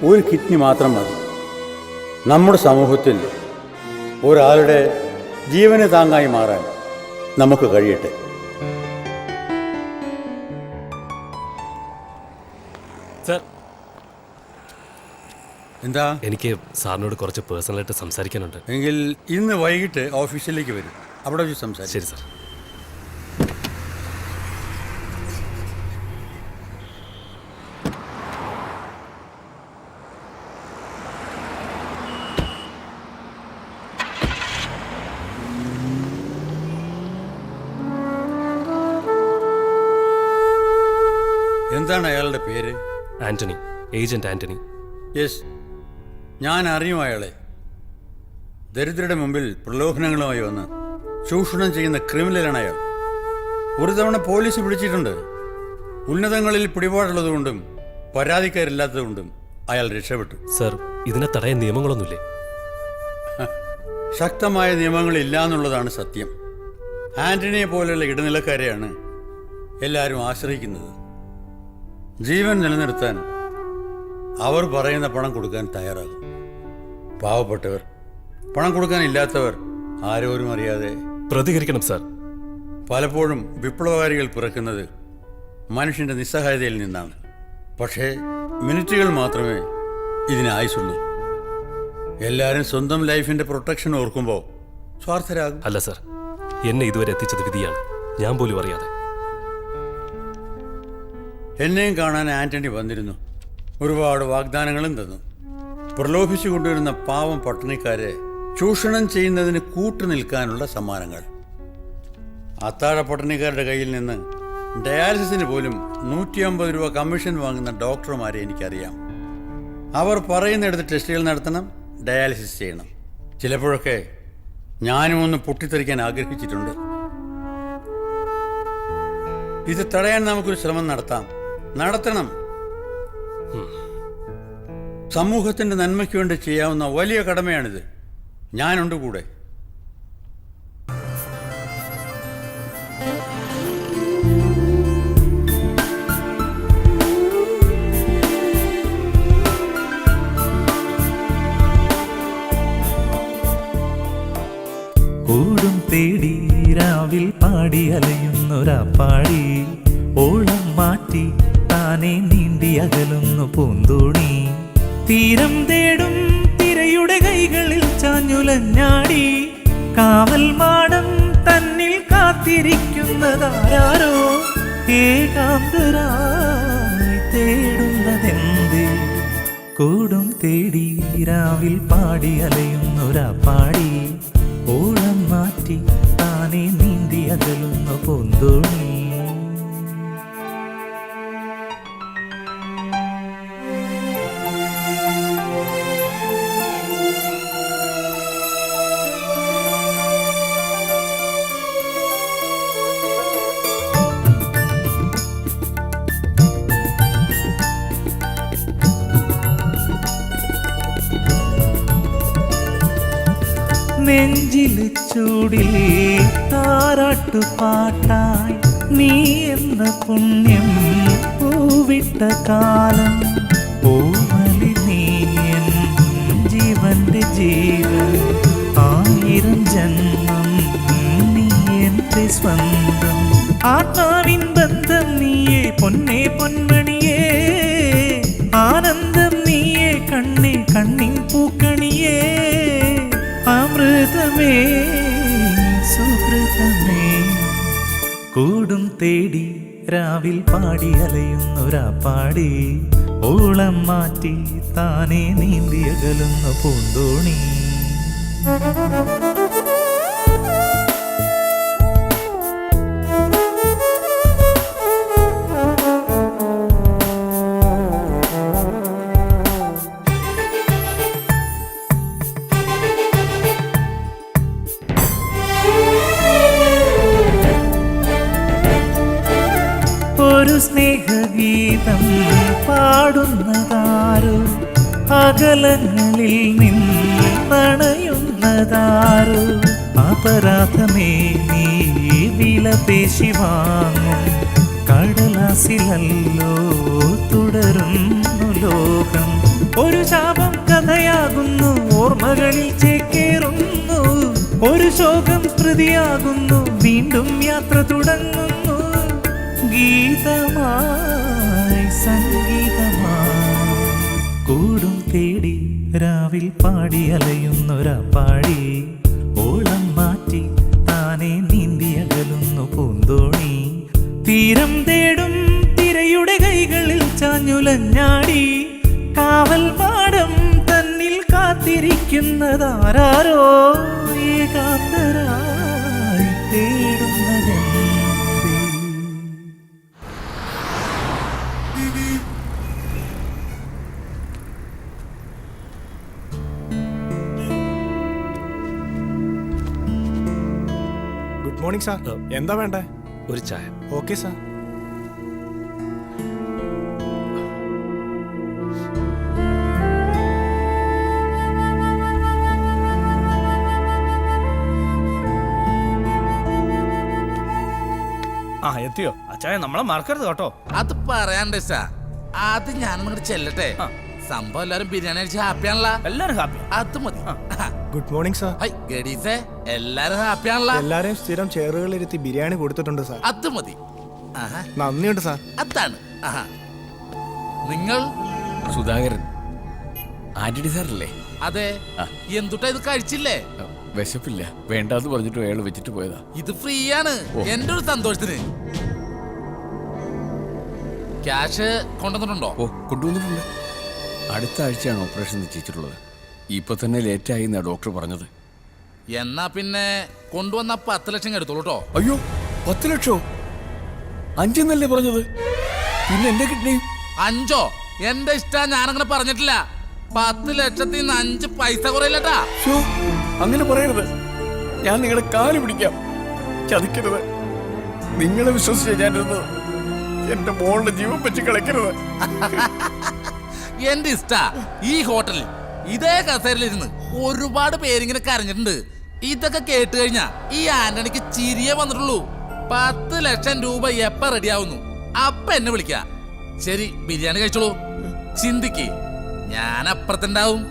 ഒരു കിഡ്നി മാത്രം മതി. നമ്മുടെ സമൂഹത്തിൽ ഒരാളുടെ ജീവന് താങ്ങായി മാറാൻ നമുക്ക് കഴിയട്ടെ. സർ, എന്താ? എനിക്ക് സാറിനോട് കുറച്ച് പേഴ്സണലായിട്ട് സംസാരിക്കാനുണ്ട്. എങ്കിൽ ഇന്ന് വൈകിട്ട് ഓഫീസിലേക്ക് വരും, അവിടെ വെച്ച് സംസാരിക്കും. ശരി സാർ. എന്താണ് അയാളുടെ പേര്? ആന്റണി, ഏജന്റ് ആന്റണി. യെസ്, ഞാൻ അറിയും അയാളെ. ദരിദ്രരുടെ മുമ്പിൽ പ്രലോഭനങ്ങളുമായി വന്ന് ചൂഷണം ചെയ്യുന്ന ക്രിമിനലാണ് അയാൾ. ഒരു തവണ പോലീസ് പിടിച്ചിട്ടുണ്ട്. ഉന്നതങ്ങളിൽ പിടിപാടുള്ളതുകൊണ്ടും പരാതിക്കാരില്ലാത്തതുകൊണ്ടും അയാൾ രക്ഷപ്പെട്ടു. സർ, ഇതിനെ തടയാൻ നിയമങ്ങളൊന്നുമില്ലേ? ശക്തമായ നിയമങ്ങളില്ല എന്നുള്ളതാണ് സത്യം. ആന്റണിയെ പോലെയുള്ള ഇടനിലക്കാരെയാണ് എല്ലാവരും ആശ്രയിക്കുന്നത്. ജീവൻ നിലനിർത്താൻ അവർ പറയുന്ന പണം കൊടുക്കാൻ തയ്യാറാകും. പാവപ്പെട്ടവർ, പണം കൊടുക്കാനില്ലാത്തവർ ആരോരും അറിയാതെ പ്രതികരിക്കണം സാർ. പലപ്പോഴും വിപ്ലവകാരികൾ പിറക്കുന്നത് മനുഷ്യൻ്റെ നിസ്സഹായതയിൽ നിന്നാണ്. പക്ഷേ മിനിറ്റുകൾ മാത്രമേ ഇതിന് ആയുസുള്ളൂ. എല്ലാവരും സ്വന്തം ലൈഫിൻ്റെ പ്രൊട്ടക്ഷൻ ഓർക്കുമ്പോൾ സ്വാർത്ഥരാകും. അല്ല സാർ, എന്നെ ഇതുവരെ എത്തിച്ചത് വിധിയാണ്, ഞാൻ പോലും അറിയാതെ. എന്നെയും കാണാൻ ആന്റണി വന്നിരുന്നു. ഒരുപാട് വാഗ്ദാനങ്ങളും തന്നു. പ്രലോഭിച്ചു കൊണ്ടുവരുന്ന പാവം പട്ടിണിക്കാരെ ചൂഷണം ചെയ്യുന്നതിന് കൂട്ടുനിൽക്കാനുള്ള സമ്മാനങ്ങൾ. അത്താഴ പട്ടിണിക്കാരുടെ കയ്യിൽ നിന്ന് ഡയാലിസിസിന് പോലും 150 രൂപ കമ്മീഷൻ വാങ്ങുന്ന ഡോക്ടർമാരെ എനിക്കറിയാം. അവർ പറയുന്നിടത്ത് ടെസ്റ്റുകൾ നടത്തണം, ഡയാലിസിസ് ചെയ്യണം. ചിലപ്പോഴൊക്കെ ഞാനും ഒന്ന് പൊട്ടിത്തെറിക്കാൻ ആഗ്രഹിച്ചിട്ടുണ്ട്. ഇത് തടയാൻ നമുക്കൊരു ശ്രമം നടത്തണം. സമൂഹത്തിന്റെ നന്മയ്ക്ക് വേണ്ടി ചെയ്യാവുന്ന വലിയ കടമയാണിത്. ഞാനുണ്ട് കൂടെ. കൂടും തേടി രാവിൽ പാടി അലയുന്നൊരാപ്പാടി, ഓളം മാറ്റി താനെ നീന്തി അകലുന്നു പൂന്തോണി. തീരം തേടും തിരയുടെ കൈകളിൽ ചാഞ്ഞുലഞ്ഞാടി, കാവൽ മാടം തന്നിൽ കാത്തിരിക്കുന്നതാരോ, ഏകാന്തരായി തേടുന്നതെന്തേ. കൂടും തേടി രാവിൽ പാടി അലയുന്നൊരാപ്പാടി, ഓളം മാറ്റി താനെ നീന്തി അകലുന്നു പൂന്തോണി. നെഞ്ചില് ചൂടിൽ താരാട്ടുപാട്ടായി നീ എന്ന പുണ്യം പൂവിട്ട കാലം, ഓമലി നീയൻ ജീവന്റെ ജീവൻ, 1000 ജന്മം നീ എന്റെ സ്വന്തം. ആത്മാവിൻ ബന്ധം നീയേ പൊന്നേ പൊന്മണിയേ, ആനന്ദം നീയേ കണ്ണേ കണ്ണിൻ പൂക്കണിയേ. അമൃതമേ സുഹൃതമേ, കൂടും തേടി രാവിൽ പാടി അലയുന്നൊരാപ്പാടി, ഓളം മാറ്റി താനെ നീന്തി അകലുന്നു പൂന്തോണി. ഒരു സ്നേഹഗീതം പാടുന്നതാരോ, അകലങ്ങളിൽ നിന്നണയുന്നതാരോ. അപരാധമേ നീ വില പേശി വാങ്ങും, കടലാസിലല്ലോ തുടരുന്നു ലോകം. ഒരു ശാപം കഥയാകുന്നു, ഓർമ്മകളിൽ ചേക്കേറുന്നു. ഒരു ശോകം സ്മൃതിയാകുന്നു, വീണ്ടും യാത്ര തുടങ്ങുന്നു. ഗീതമായി സംഗീതമായി കൂടും തേടി രാവിൽ പാടി അലയുന്നൊരാപ്പാടി, ഓളം മാറ്റി താനെ നീന്തി അകലുന്നു പൂന്തോണി. തീരം തേടും തിരയുടെ കൈകളിൽ ചാഞ്ഞുലഞ്ഞാടി, കാവൽ മാടം തന്നിൽ കാത്തിരിക്കുന്നതാരോ, ഏകാന്തരായി തേടുന്നതെന്തേ. Good morning sir. എന്താ വേണ്ടേ? ഒരു ചായ. Okay sir. ആ എത്തിയോ അച്ചായ? നമ്മളെ മറക്കരുത് കേട്ടോ. അത് പറയാണ്ട് സാർ, അത് ഞാനൊന്നും ചെല്ലട്ടെ. സംഭവം എല്ലാരും ബിരിയാണി അടിച്ച് ഹാപ്പിയാണല്ലോ. എല്ലാരും ഹാപ്പി. അത് മതി. Good morning sir. ഗഡീസേ, എല്ലാരും ഹാപ്പിയാണല്ലോ. എല്ലാരെയും സ്ഥിരം ചെയറുകളിലിരുത്തി ബിരിയാണി കൊടുത്തിട്ടുണ്ട് സാർ. അത് മതി. നന്ദിയുണ്ട് സാർ. അതാണ്. നിങ്ങൾ സുധാകരൻ ആന്റണി സാറല്ലേ? അതെ. എന്തുട്ടാ ഇത് കഴിച്ചില്ലേ? വിശപ്പില്ല, വേണ്ടാന്ന് പറഞ്ഞിട്ട് അയാൾ വെച്ചിട്ട് പോയതാ. ഇത് ഫ്രീ ആണ് എന്റെ ഒരു സന്തോഷത്തിന്. ക്യാഷ് കൊണ്ടുവന്നിട്ടുണ്ടോ? ഓ, കൊണ്ടുവന്നിട്ടുണ്ട്. അടുത്ത ആഴ്ചയാണ് ഓപ്പറേഷൻ നിശ്ചയിച്ചിട്ടുള്ളത്. ഇപ്പൊ തന്നെ ലേറ്റായി എന്നാ ഡോക്ടർ പറഞ്ഞത്. എന്നാ പിന്നെ കൊണ്ടുവന്ന 10 ലക്ഷം എടുത്തോളൂ കേട്ടോ. അയ്യോ, 10 ലക്ഷോ? 5 എന്നല്ലേ പറഞ്ഞത്? പിന്നെ എന്റെ കിഡ്നിയും? 5? എന്റെ ഇഷ്ടം ഞാനങ്ങനെ പറഞ്ഞിട്ടില്ല. 10 ലക്ഷത്തിൽ നിന്ന് 5 പൈസ കുറയില്ലട്ടാ. അങ്ങനെ പറയരുത്. ഞാൻ നിങ്ങളെ കാല് പിടിക്കാം. ചതിക്കരുത്. നിങ്ങളെ വിശ്വസിച്ച് ഞാനിരുന്നത്. എന്റെ മോളുടെ ജീവൻ വെച്ച് കളിക്കരുത്. എന്റെ ഇഷ്ട ഈ ഹോട്ടലിൽ ഇതേ കസേരയിലിരുന്ന് ഒരുപാട് പേരിങ്ങനെ കരഞ്ഞിട്ടുണ്ട്. ഇതൊക്കെ കേട്ട് കഴിഞ്ഞാ ഈ ആന്റണിക്ക് ചിരിയെ വന്നിട്ടുള്ളൂ. 10 ലക്ഷം രൂപ എപ്പ റെഡിയാവുന്നു അപ്പ എന്നെ വിളിക്ക. ശരി, ബിരിയാണി കഴിച്ചോളൂ. ചിന്തിക്ക്, ഞാൻ അപ്പുറത്തുണ്ടാവും.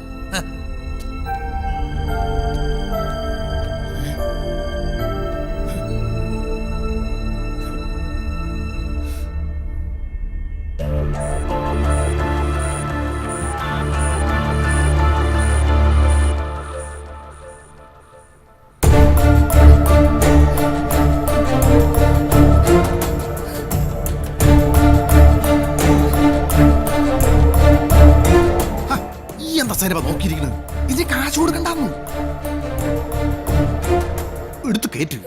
നോക്കിയിരിക്കുന്നത് ഇതിന് കാശ് കൊടുക്കണ്ടെന്നു എടുത്തു കേറ്റു.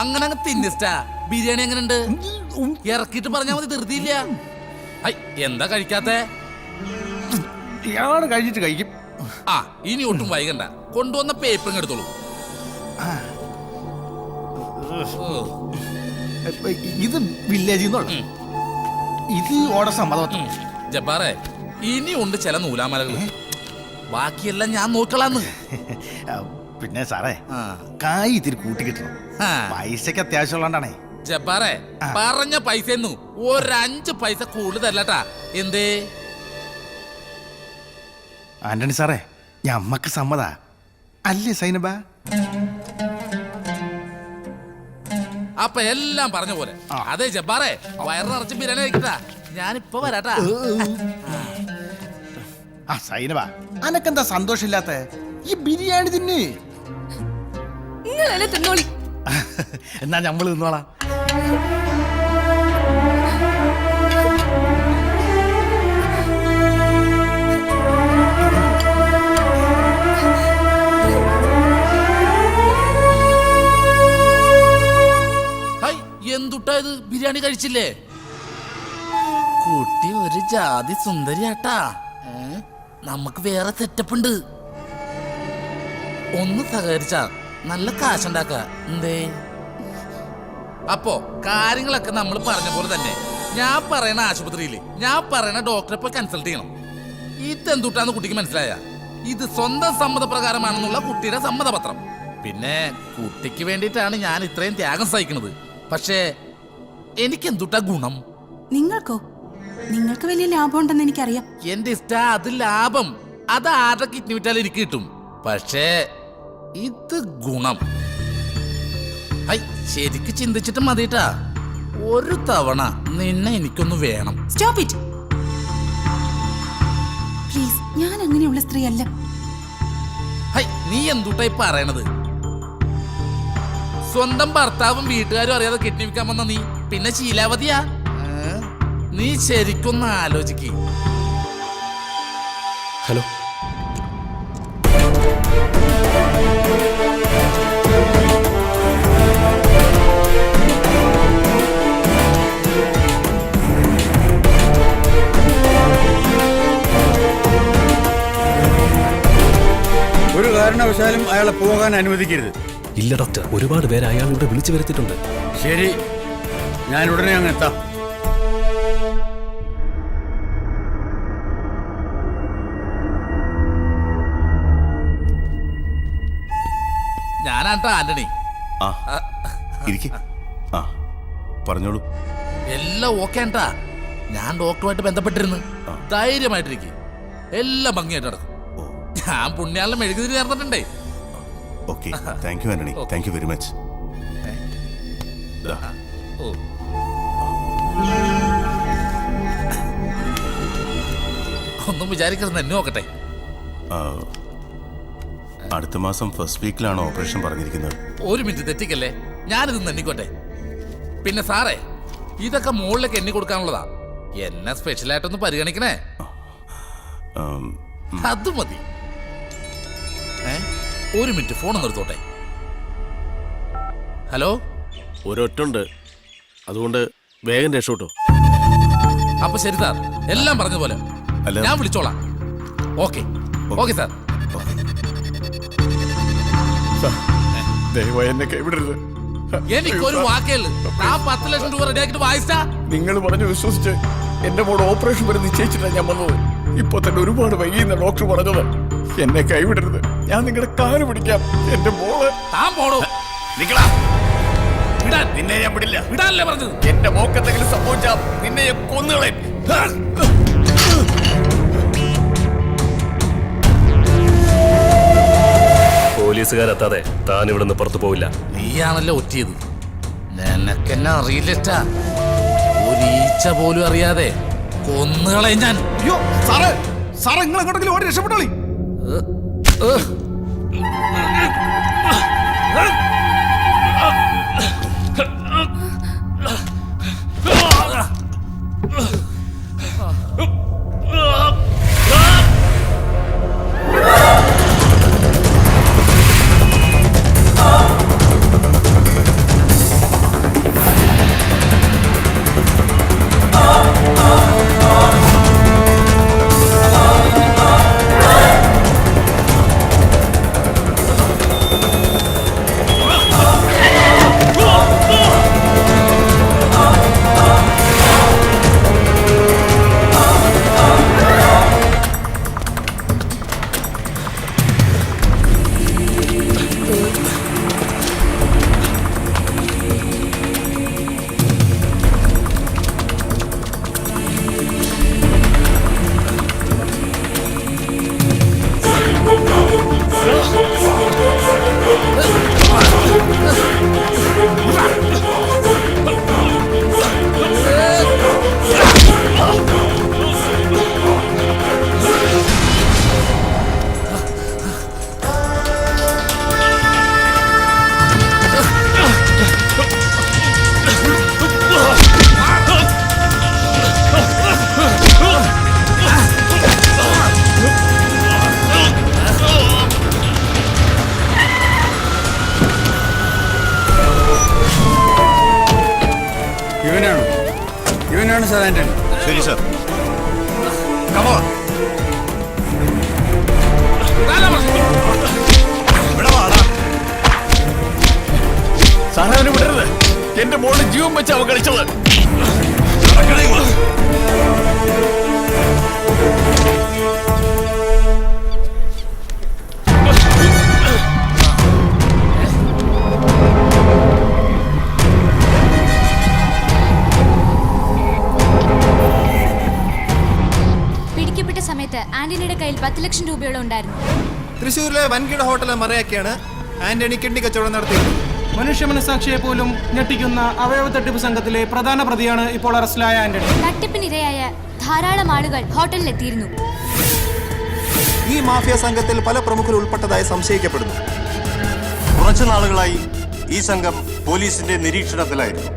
അങ്ങനെ അങ്ങ് തിന്നിസ്റ്റാ. ബിരിയാണി എങ്ങനെയുണ്ട്? ഇറക്കിട്ട് പറഞ്ഞാ മതി, ധൃതിയില്ല. എന്താ കഴിക്കാത്തെ? ഇയാള് കഴിച്ചിട്ട് കഴിക്കും. ആ, ഇനി ഒട്ടും വൈകണ്ട. കൊണ്ടുവന്ന പേപ്പറിങ് എടുത്തോളൂ. ഇത് വില്ലേജിൽ നിന്നുള്ള, ഇത് ഓർഡർ സമ്മതം. ജബ്ബാറെ, ഇനി ഉണ്ട് ചില നൂലാമലകൾ. ബാക്കിയെല്ലാം ഞാൻ നോക്കളാന്ന്. പിന്നെ സാറേ, കായ് ഇത്തിരി കൂട്ടി കിട്ടണം. പൈസക്ക് അത്യാവശ്യമുള്ളതാണേ. ജബ്ബാറെ, പറഞ്ഞ പൈസ ഒരു 5 പൈസ കൂടുതൽ തരലട്ടാ. എന്തേ ആന്റണി സാറേ, ഞമ്മക്ക് സമ്മതാ അല്ലേ സൈനബ? അപ്പൊ എല്ലാം പറഞ്ഞ പോലെ. അതെ ജബ്ബാറെ, വയറ് നിറച്ച് ബിരിയാണി കഴിക്കട്ടാ. ഞാനിപ്പോ വരാട്ടാ. ആ സൈനബ, അനക്കെന്താ സന്തോഷമില്ലാത്ത? ഈ ബിരിയാണി തിന്ന്. തിന്നോളി. എന്നാ ഞമ്മള് തിന്നോളാം. എന്തുട്ടാ ഇത്? ബിരിയാണി കഴിച്ചില്ലേ? കുട്ടി ഒരു ജാതി സുന്ദരിയാട്ടാ. നമുക്ക് വേറെ സെറ്റപ്പ് ഉണ്ട്. ഒന്ന് സഹകരിച്ചാ നല്ല കാശുണ്ടാക്ക. എന്തേ? അപ്പോ കാര്യങ്ങളൊക്കെ നമ്മൾ പറഞ്ഞ പോലെ തന്നെ ഞാൻ പറയണ ആശുപത്രിയില് ഞാൻ പറയണ ഡോക്ടറെ പോയി കൺസൾട്ട് ചെയ്യണം. ഇതെന്തുട്ടാന്ന് കുട്ടിക്ക് മനസ്സിലായ? ഇത് സ്വന്തം സമ്മതപ്രകാരമാണെന്നുള്ള കുട്ടിയുടെ സമ്മതപത്രം. പിന്നെ കുട്ടിക്ക് വേണ്ടിയിട്ടാണ് ഞാൻ ഇത്രയും ത്യാഗം സഹിക്കുന്നത്. പക്ഷേ എനിക്കെന്തുട്ടാ ഗുണം? നിങ്ങൾക്കോ? നിങ്ങൾക്ക് വലിയ ലാഭം ഉണ്ടെന്ന് എനിക്കറിയാം. എന്റെ ഇഷ്ട അത് ലാഭം. അത് ആരുടെ കിഡ്നി വിറ്റാലും എനിക്ക് കിട്ടും. പക്ഷേ ഇത് ഗുണം. ശരിക്ക് ചിന്തിച്ചിട്ട് മതിട്ടാ. ഒരു തവണ നിന്നെ എനിക്കൊന്ന് വേണം. Stop it please. ഞാൻ അങ്ങനെയുള്ള സ്ത്രീ അല്ല. നീ എന്തുട്ടായി പറയണത്? സ്വന്തം ഭർത്താവും വീട്ടുകാരും അറിയാതെ കിഡ്നി വിൽക്കാൻ വന്ന നീ പിന്നെ ശീലാവതിയാ? നീ ശരിക്കൊന്ന് ആലോചിക്ക്. ഹലോ, ഒരു കാരണവശാലും അയാളെ പോകാൻ അനുവദിക്കരുത്. ഇല്ല ഡോക്ടർ, ഒരുപാട് പേര് അയാളിവിടെ വിളിച്ചു വരുത്തിയിട്ടുണ്ട്. ശരി, ഞാൻ ഉടനെ അങ്ങ് എത്താം. ഞാനാട്ടാ ആന്റണി. പറഞ്ഞോളൂ. എല്ലാം ഓക്കെ ആണ്ടാ. ഞാൻ ഡോക്ടറുമായിട്ട് ബന്ധപ്പെട്ടിരുന്നു. ധൈര്യമായിട്ടിരിക്കും. എല്ലാം ഭംഗിയായിട്ട് നടക്കും. ഞാൻ പുണ്യാളിനെ മെഴുകുതിരി ചേർന്നിട്ടുണ്ടേ. Okay, thank you Antony. Thank you very much. ഒന്നും വിചാരിക്കരുത്, എന്നെ നോക്കട്ടെ. അടുത്ത മാസം ഫസ്റ്റ് വീക്കിലാണ് ഓപ്പറേഷൻ പറഞ്ഞിരിക്കുന്നത്. ഒരു മിനിറ്റ് തെറ്റിക്കല്ലേ, ഞാനിത് എണ്ണിക്കോട്ടെ. പിന്നെ സാറേ, ഇതൊക്കെ മുകളിലേക്ക് എണ്ണി കൊടുക്കാനുള്ളതാ. എന്നെ സ്പെഷ്യലായിട്ടൊന്ന് പരിഗണിക്കണേ. അത് മതി. ഒരു മിനിറ്റ്, ഫോൺ നിർത്തോട്ടെ. ഹലോ, ഒരൊറ്റുണ്ട്, അതുകൊണ്ട് വേഗം രക്ഷോട്ടോ. അപ്പൊ ശരി സാർ, എല്ലാം പറഞ്ഞ പോലെ അല്ല ഞാൻ വിളിച്ചോളാം. Okay okay sir. ദയവായി എന്നെ കൈവിടരുത്. എനിക്കൊരു വാക്കേ ഉള്ളൂ. ഞാൻ 10 ലക്ഷം രൂപ റെഡിയാക്കിട്ട് വായിച്ചാ നിങ്ങൾ പറഞ്ഞു വിശ്വസിച്ച് എന്റെ മോള് ഓപ്പറേഷൻ വരെ നിശ്ചയിച്ചിട്ടാണ് ഞാൻ വന്നത്. ഇപ്പൊ തന്നെ ഒരുപാട് വൈകിയെന്ന ഡോക്ടർ പറഞ്ഞത്. എന്നെ കൈവിടരുത്. ഞാൻ നിങ്ങളുടെ കാല് പിടിക്കാം. എന്റെ മോള് താൻ പോണോ? നിങ്ങളാ നിന്നെ ഞാൻ വിടില്ല. വിടാനല്ലേ പറഞ്ഞത്? എന്റെ മോക്കെന്തെങ്കിലും സംഭവിച്ചാ നിന്നെ ഞാൻ കൊന്നുകളെ. പോലീസുകാരെത്താതെ താൻ ഇവിടെ നിന്ന് പുറത്തു പോവില്ല. നീയാണല്ലോ ഒറ്റിയത്. നിനക്കെന്നെ അറിയില്ലറ്റാ. ഒരു ഈച്ച പോലും അറിയാതെ കൊന്നുകളെ ഞാൻ. അയ്യോ സാറേ, സാറേ നിങ്ങൾ എങ്ങോട്ടെങ്കിലും ഓടി രക്ഷപ്പെട്ടോളി. ഇവനാണ് സാർ ആന്റണി. ശരി സാർ. സാധാരണ വിടരുത്. എന്റെ മോള് ജീവൻ വെച്ച് അവൻ കളിച്ചത്. പിടിക്കപ്പെട്ട സമയത്ത് ആന്റണിയുടെ കയ്യിൽ 10 ലക്ഷം രൂപയോളം ഉണ്ടായിരുന്നു. തൃശ്ശൂരിലെ വൻകിട ഹോട്ടൽ മറയാക്കിയാണ് ആന്റണി കിഡ്നി കച്ചവടം നടത്തിയത്. മനുഷ്യ മനസാക്ഷിയെ പോലും ഞെട്ടിക്കുന്ന അവയവ തട്ടിപ്പ് സംഘത്തിലെ പ്രധാന പ്രതിയാണ് ഇപ്പോൾ അറസ്റ്റിലായ ആന്റണി. തട്ടിപ്പിനിരയായ ധാരാളം ആളുകൾ ഹോട്ടലിലെത്തിയിരുന്നു. ഈ മാഫിയ സംഘത്തിൽ പല പ്രമുഖർ ഉൾപ്പെട്ടതായി സംശയിക്കപ്പെടുന്നു. കുറച്ചു നാളുകളായി ഈ സംഘം പോലീസിന്റെ നിരീക്ഷണത്തിലായിരുന്നു.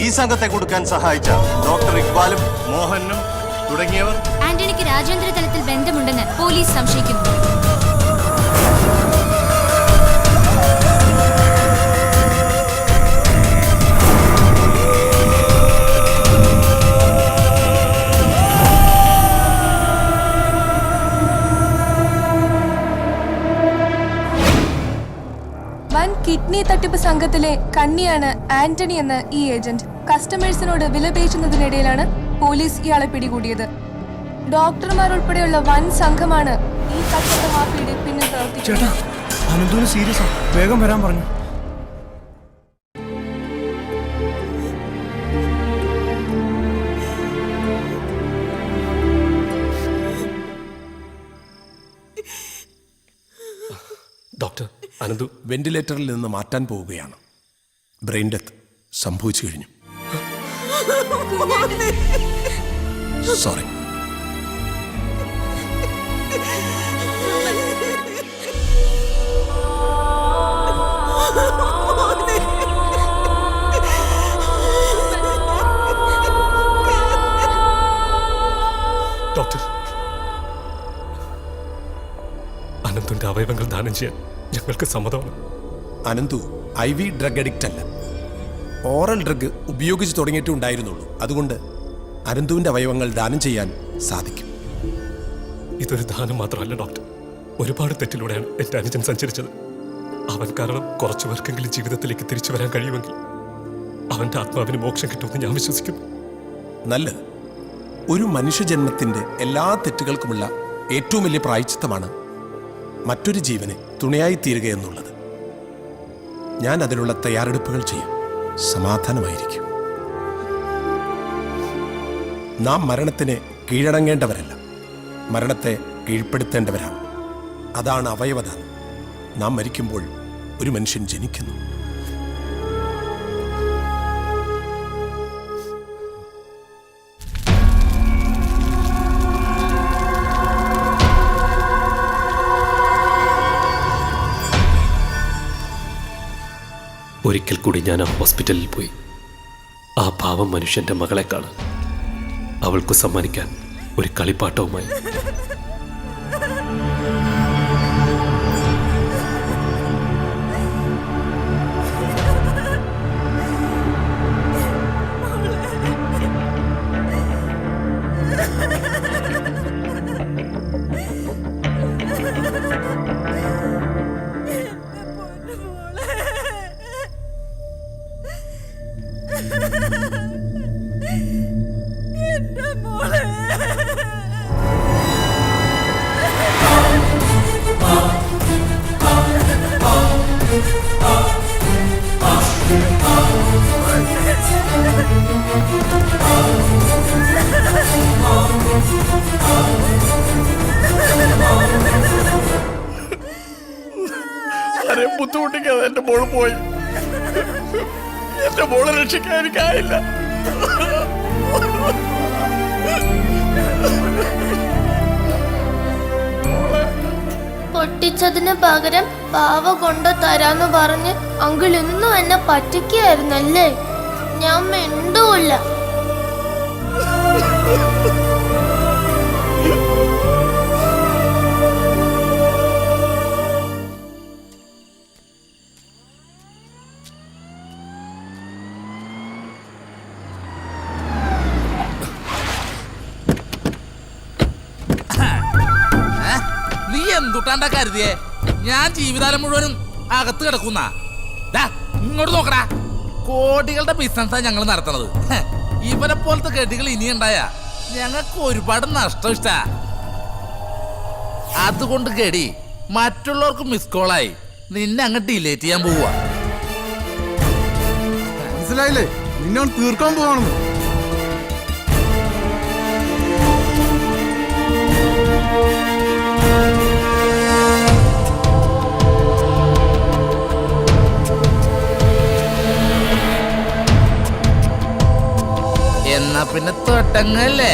ഈ സംഘത്തെ കൊടുക്കാൻ സഹായിച്ച ഡോക്ടർ ഇക്ബാലും മോഹനും തുടങ്ങിയവർ ആന്റണിക്ക് രാജ്യാന്തര തലത്തിൽ ബന്ധമുണ്ടെന്ന് പോലീസ് സംശയിക്കുന്നു. വൻ കിഡ്നി തട്ടിപ്പ് സംഘത്തിലെ കണ്ണിയാണ് ആന്റണി എന്ന ഈ ഏജന്റ്. കസ്റ്റമേഴ്സിനോട് വിലപേശുന്നതിനിടയിലാണ് പോലീസ് ഇയാളെ പിടികൂടിയത്. ഡോക്ടർമാർ ഉൾപ്പെടെയുള്ള വൻ സംഘമാണ് ഈ കച്ചവട മാഫിയയുടെ പിന്നിൽ പ്രവർത്തിക്കുന്നത്. അനന്തൂന് സീരിയസ് വേഗം വരാൻ പറഞ്ഞു. ഡോക്ടർ, അനന്തു വെന്റിലേറ്ററിൽ നിന്ന് മാറ്റാൻ പോവുകയാണ്. ബ്രെയിൻ ഡെത്ത് സംഭവിച്ചു കഴിഞ്ഞു. സോറി. ഡോക്ടർ, അനന്തുന്റെ അവയവങ്ങൾ ദാനം ചെയ്യാൻ ഞങ്ങൾക്ക് സമ്മതമാണ്. അനന്തു IV ഡ്രഗ് അഡിക്റ്റ് അല്ല. ഓറൽ ഡ്രഗ് ഉപയോഗിച്ച് തുടങ്ങിയിട്ടേ ഉണ്ടായിരുന്നുള്ളൂ. അതുകൊണ്ട് അനന്തുവിന്റെ അവയവങ്ങൾ ദാനം ചെയ്യാൻ സാധിക്കും. ഇതൊരു ദാനം മാത്രമല്ല ഡോക്ടർ. ഒരുപാട് തെറ്റിലൂടെയാണ് എൻ്റെ അനുജൻ സഞ്ചരിച്ചത്. അവൻ കാരണം കുറച്ചു പേർക്കെങ്കിലും ജീവിതത്തിലേക്ക് തിരിച്ചു വരാൻ കഴിയുമെങ്കിൽ അവൻ്റെ ആത്മാവിന് മോക്ഷം കിട്ടുമെന്ന് ഞാൻ വിശ്വസിക്കുന്നു. നല്ലത്. ഒരു മനുഷ്യജന്മത്തിന്റെ എല്ലാ തെറ്റുകൾക്കുമുള്ള ഏറ്റവും വലിയ പ്രായശ്ചിത്തമാണ് മറ്റൊരു ജീവനെ തുണയായി തീരുക എന്നുള്ളത്. ഞാൻ അതിനുള്ള തയ്യാറെടുപ്പുകൾ ചെയ്യും. സമാധാനമായിരിക്കും. നാം മരണത്തിന് കീഴടങ്ങേണ്ടവരല്ല, മരണത്തെ കീഴ്പ്പെടുത്തേണ്ടവരാണ്. അതാണ് അവയവദാനം. നാം മരിക്കുമ്പോൾ ഒരു മനുഷ്യൻ ജനിക്കുന്നു. ഒരിക്കൽ കൂടി ഞാൻ ആ ഹോസ്പിറ്റലിൽ പോയി. ആ പാവം മനുഷ്യൻ്റെ മകളെ കാണാൻ, അവൾക്ക് സമ്മാനിക്കാൻ ഒരു കളിപ്പാട്ടവുമായി. ആരെയും ബുദ്ധിമുട്ടിക്കാതെ എന്റെ മോള് പോയി. എന്റെ മോളെ രക്ഷിക്കാൻ എനിക്കായില്ല. പൊട്ടിച്ചതിന് പകരം പാവ കൊണ്ട് തരാന്ന് പറഞ്ഞ് അങ്കിൾ ഇന്നും എന്നെ പറ്റിക്കായിരുന്നല്ലേ. ഞാൻ മിണ്ടൂല്ല. നീ എന്തുട്ടാണ്ടാ കരുതിയേ? ഞാൻ ജീവിതകാലം മുഴുവനും അകത്ത് കിടക്കുന്ന ഇങ്ങോട്ട് നോക്കടാ. കോടികളുടെ ബിസിനസ്സാ ഞങ്ങൾ നടത്തണത്. ഇവരെ പോലത്തെ ഗഡികൾ ഇനിയുണ്ടായ ഞങ്ങൾക്ക് ഒരുപാട് നഷ്ടം ഇഷ്ടാ. അതുകൊണ്ട് ഗഡി മറ്റുള്ളവർക്ക് മിസ് കോളായി നിന്നെ അങ്ങ് ഡിലേറ്റ് ചെയ്യാൻ പോവുക. മനസ്സിലായില്ലേ? നിന്നെ തീർക്കാൻ പോവാണെന്ന്. എന്നാ പിന്നെ തൊട്ടങ്ങല്ലേ?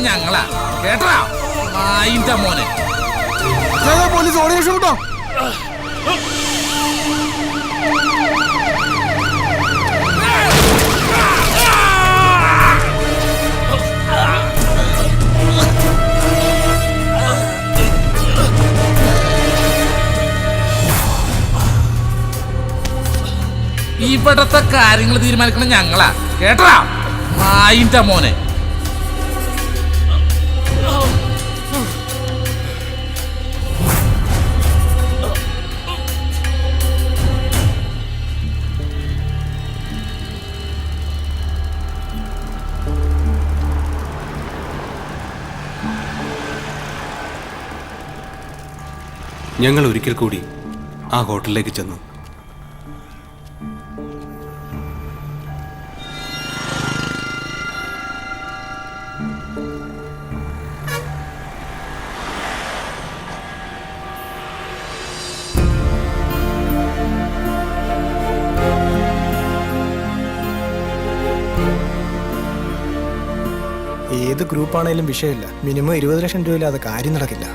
ഞങ്ങളാ കേട്ടാ നായിന്റെ മോനെ. പോലീസ് ഓടി രക്ഷപ്പെട്ടോ. ഇവിടത്തെ കാര്യങ്ങൾ തീരുമാനിക്കണം ഞങ്ങളാ, കേട്ടാ നായിന്റെ മോനെ. ഞങ്ങൾ ഒരിക്കൽ കൂടി ആ ഹോട്ടലിലേക്ക് ചെന്നു. ഏത് ഗ്രൂപ്പാണേലും വിഷയമില്ല, മിനിമം 20 ലക്ഷം രൂപയില്ലാതെ കാര്യം നടക്കില്ല.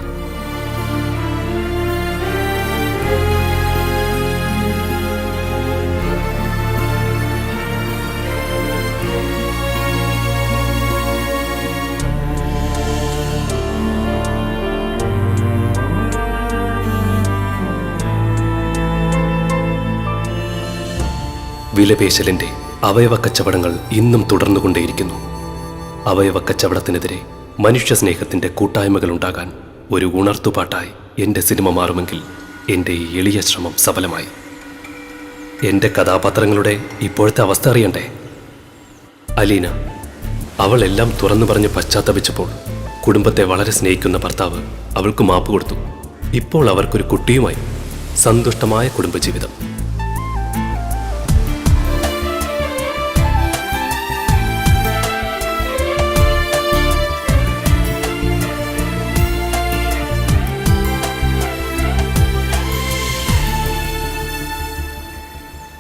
വിലപേശലിന്റെ അവയവ കച്ചവടങ്ങൾ ഇന്നും തുടർന്നുകൊണ്ടേയിരിക്കുന്നു. അവയവ കച്ചവടത്തിനെതിരെ മനുഷ്യ സ്നേഹത്തിന്റെ കൂട്ടായ്മകൾ ഉണ്ടാകാൻ ഒരു ഉണർത്തുപാട്ടായി എൻ്റെ സിനിമ മാറുമെങ്കിൽ എൻ്റെ ഈ എളിയ ശ്രമം സഫലമായി. എൻ്റെ കഥാപാത്രങ്ങളുടെ ഇപ്പോഴത്തെ അവസ്ഥ അറിയണ്ടേ? അലീന, അവൾ എല്ലാം തുറന്നു പറഞ്ഞ് പശ്ചാത്തപിച്ചപ്പോൾ കുടുംബത്തെ വളരെ സ്നേഹിക്കുന്ന ഭർത്താവ് അവൾക്ക് മാപ്പ് കൊടുത്തു. ഇപ്പോൾ അവർക്കൊരു കുട്ടിയുമായി സന്തുഷ്ടമായ കുടുംബജീവിതം.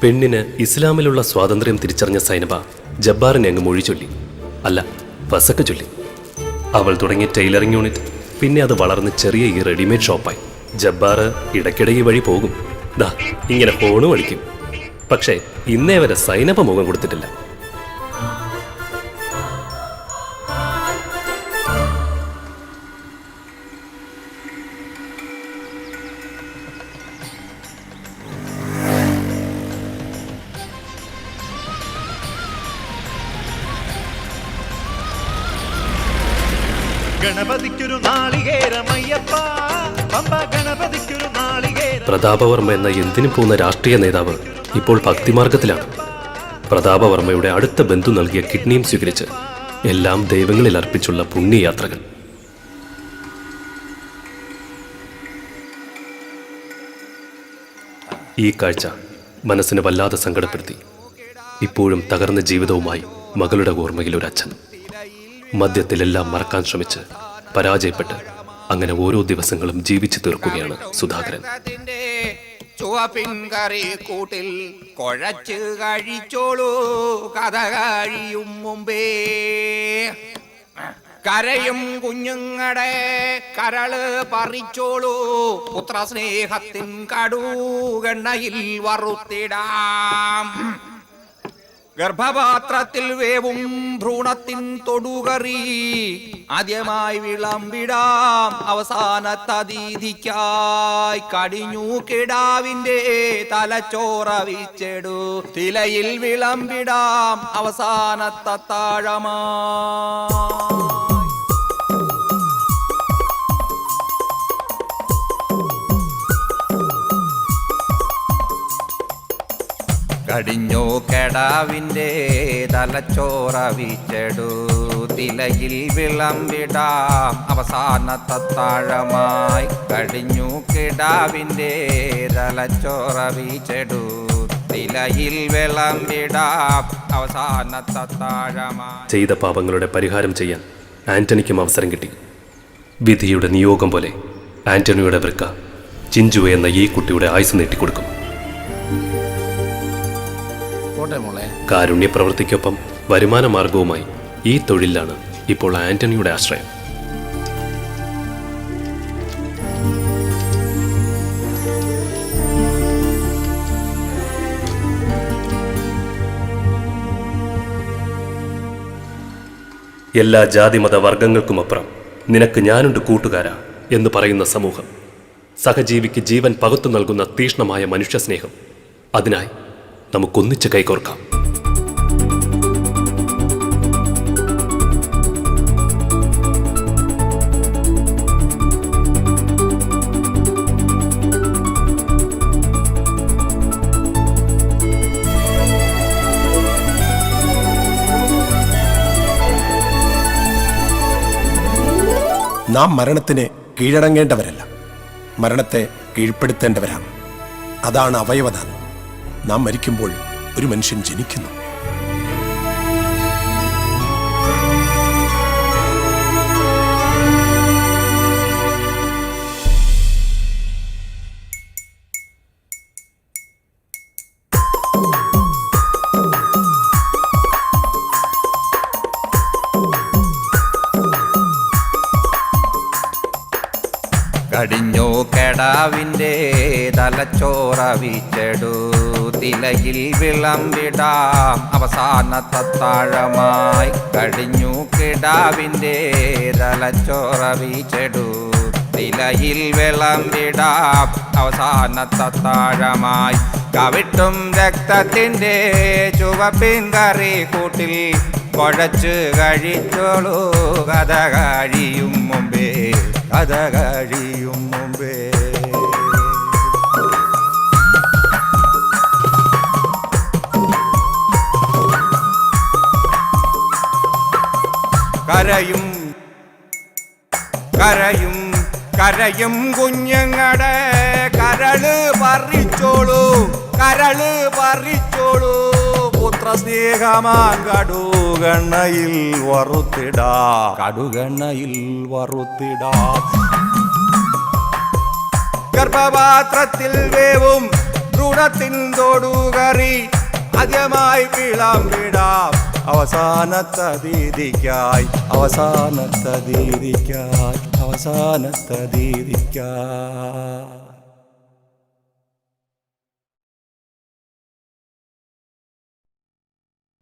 പെണ്ണിന് ഇസ്ലാമിലുള്ള സ്വാതന്ത്ര്യം തിരിച്ചറിഞ്ഞ സൈനബ ജബ്ബാറിനെ അങ്ങ് മൊഴി ചൊല്ലി, അല്ല വസക്ക് ചൊല്ലി. അവൾ തുടങ്ങിയ ടൈലറിംഗ് യൂണിറ്റ് പിന്നെ അത് വളർന്ന് ചെറിയ ഈ റെഡിമെയ്ഡ് ഷോപ്പായി. ജബ്ബാർ ഇടയ്ക്കിടെ ഈ വഴി പോകും, ദാ ഇങ്ങനെ ഫോണ് വിളിക്കും. പക്ഷേ ഇന്നേ വരെ സൈനബ മുഖം കൊടുത്തിട്ടില്ല. പ്രതാപവർമ്മ എന്ന എന്തിനു പോകുന്ന രാഷ്ട്രീയ നേതാവ് ഇപ്പോൾ ഭക്തിമാർഗത്തിലാണ്. പ്രതാപവർമ്മയുടെ അടുത്ത ബന്ധു നൽകിയ കിഡ്നിയും സ്വീകരിച്ച് എല്ലാം ദൈവങ്ങളിൽ അർപ്പിച്ചുള്ള പുണ്യയാത്രകൾ. ഈ കാഴ്ച മനസ്സിനെ വല്ലാതെ സങ്കടപ്പെടുത്തി. ഇപ്പോഴും തകർന്ന ജീവിതവുമായി മകളുടെ ഓർമ്മയിൽ ഒരു അച്ഛൻ. മദ്യത്തിലെല്ലാം മറക്കാൻ ശ്രമിച്ച് പരാജയപ്പെട്ട് അങ്ങനെ ഓരോ ദിവസങ്ങളും ജീവിച്ചു തീർക്കുകയാണ് സുധാകരൻ. ചുവപ്പിൻകറി കൂട്ടിൽ കുഴച്ച് കഴിച്ചോളൂ, കഥ കഴിയും മുമ്പേ കരയും കുഞ്ഞുങ്ങടെ കരള് പറിച്ചോളൂ, പുത്രസ്നേഹത്തിൻ കടുകെണ്ണയിൽ വറുത്തിടാം. ഗർഭപാത്രത്തിൽ വേവും ഭ്രൂണത്തിൻ തൊടുകറി ആദ്യമായി വിളമ്പിടാം, അവസാനത്തതിഥിക്കായി കടിഞ്ഞു കിടാവിന്റെ തലച്ചോറവിച്ചെടു തിലയിൽ വിളമ്പിടാം, അവസാനത്തത്താഴമാ. കടിഞ്ഞോ കെടാവിൻ്റെ തലച്ചോറവിച്ചെടു തിലയിൽ വിളമ്പിടാം, അവസാനത്തത്താഴമായി. കടിഞ്ഞു കിടാവിൻ്റെ തലച്ചോറവിച്ചെടു തിലയിൽ വിളമ്പിടാം, അവസാനത്തത്താഴമായി. ചെയ്ത പാപങ്ങളുടെ പരിഹാരം ചെയ്യാൻ ആന്റണിക്കും അവസരം കിട്ടി. വിധിയുടെ നിയോഗം പോലെ ആന്റണിയുടെ വൃക്ക ചിഞ്ചു എന്ന ഈ കുട്ടിയുടെ ആയുസ് നീട്ടിക്കൊടുക്കും. കാരുണ്യ പ്രവൃത്തിക്കൊപ്പം വരുമാന മാർഗവുമായി ഈ തൊഴിലാണ് ഇപ്പോൾ ആന്റണിയുടെ ആശ്രയം. എല്ലാ ജാതിമത വർഗങ്ങൾക്കുമപ്പുറം നിനക്ക് ഞാനുണ്ട് കൂട്ടുകാരാ എന്ന് പറയുന്ന സമൂഹം, സഹജീവിക്ക് ജീവൻ പകുത്തു നൽകുന്ന തീഷ്ണമായ മനുഷ്യസ്നേഹം. അതിനായി നമുക്കൊന്നിച്ച് കൈകോർക്കാം. നാം മരണത്തിന് കീഴടങ്ങേണ്ടവരല്ല, മരണത്തെ കീഴ്പ്പെടുത്തേണ്ടവരാണ്. അതാണ് അവയവദാനം. നാം മരിക്കുമ്പോൾ ഒരു മനുഷ്യൻ ജനിക്കുന്നു. കടിഞ്ഞു കെടാവിൻ്റെ തലച്ചോറവിച്ചെടു തിലയിൽ വിളമ്പിടാം അവസാനത്താഴമായി. കടിഞ്ഞു കിടാവിൻ്റെ തലച്ചോറവിച്ചെടു തിലയിൽ വിളമ്പിടാം അവസാനത്താഴമായി. കവിട്ടും രക്തത്തിൻ്റെ ചുവപ്പിൻ കറി കൂട്ടിൽ കുഴച്ച് കഴിച്ചോളൂ കഥ കഴിയും മുമ്പേ, കഥ കഴിയും മുമ്പേ. കരയും കരയും കരയും കുഞ്ഞങ്ങടെ കരള് പറിച്ചോളൂ, കരള് പറിച്ചോളൂ. പുത്രസ്നേഹമാൻ കടുകണ്ണയിൽ വറുത്തിടാ, കടുകണ്ണയിൽ വറുത്തിടാ. ഗർഭപാത്രത്തിൽ വേവും ഭ്രൂണത്തിൻ തൊടുകറി ആദ്യമായി വിളമ്പിടാം അവസാനത്തെ തീയതിക്കായി, അവസാനത്തെ തീയതിക്കായി, അവസാനത്തെ തീയതിക്കായി.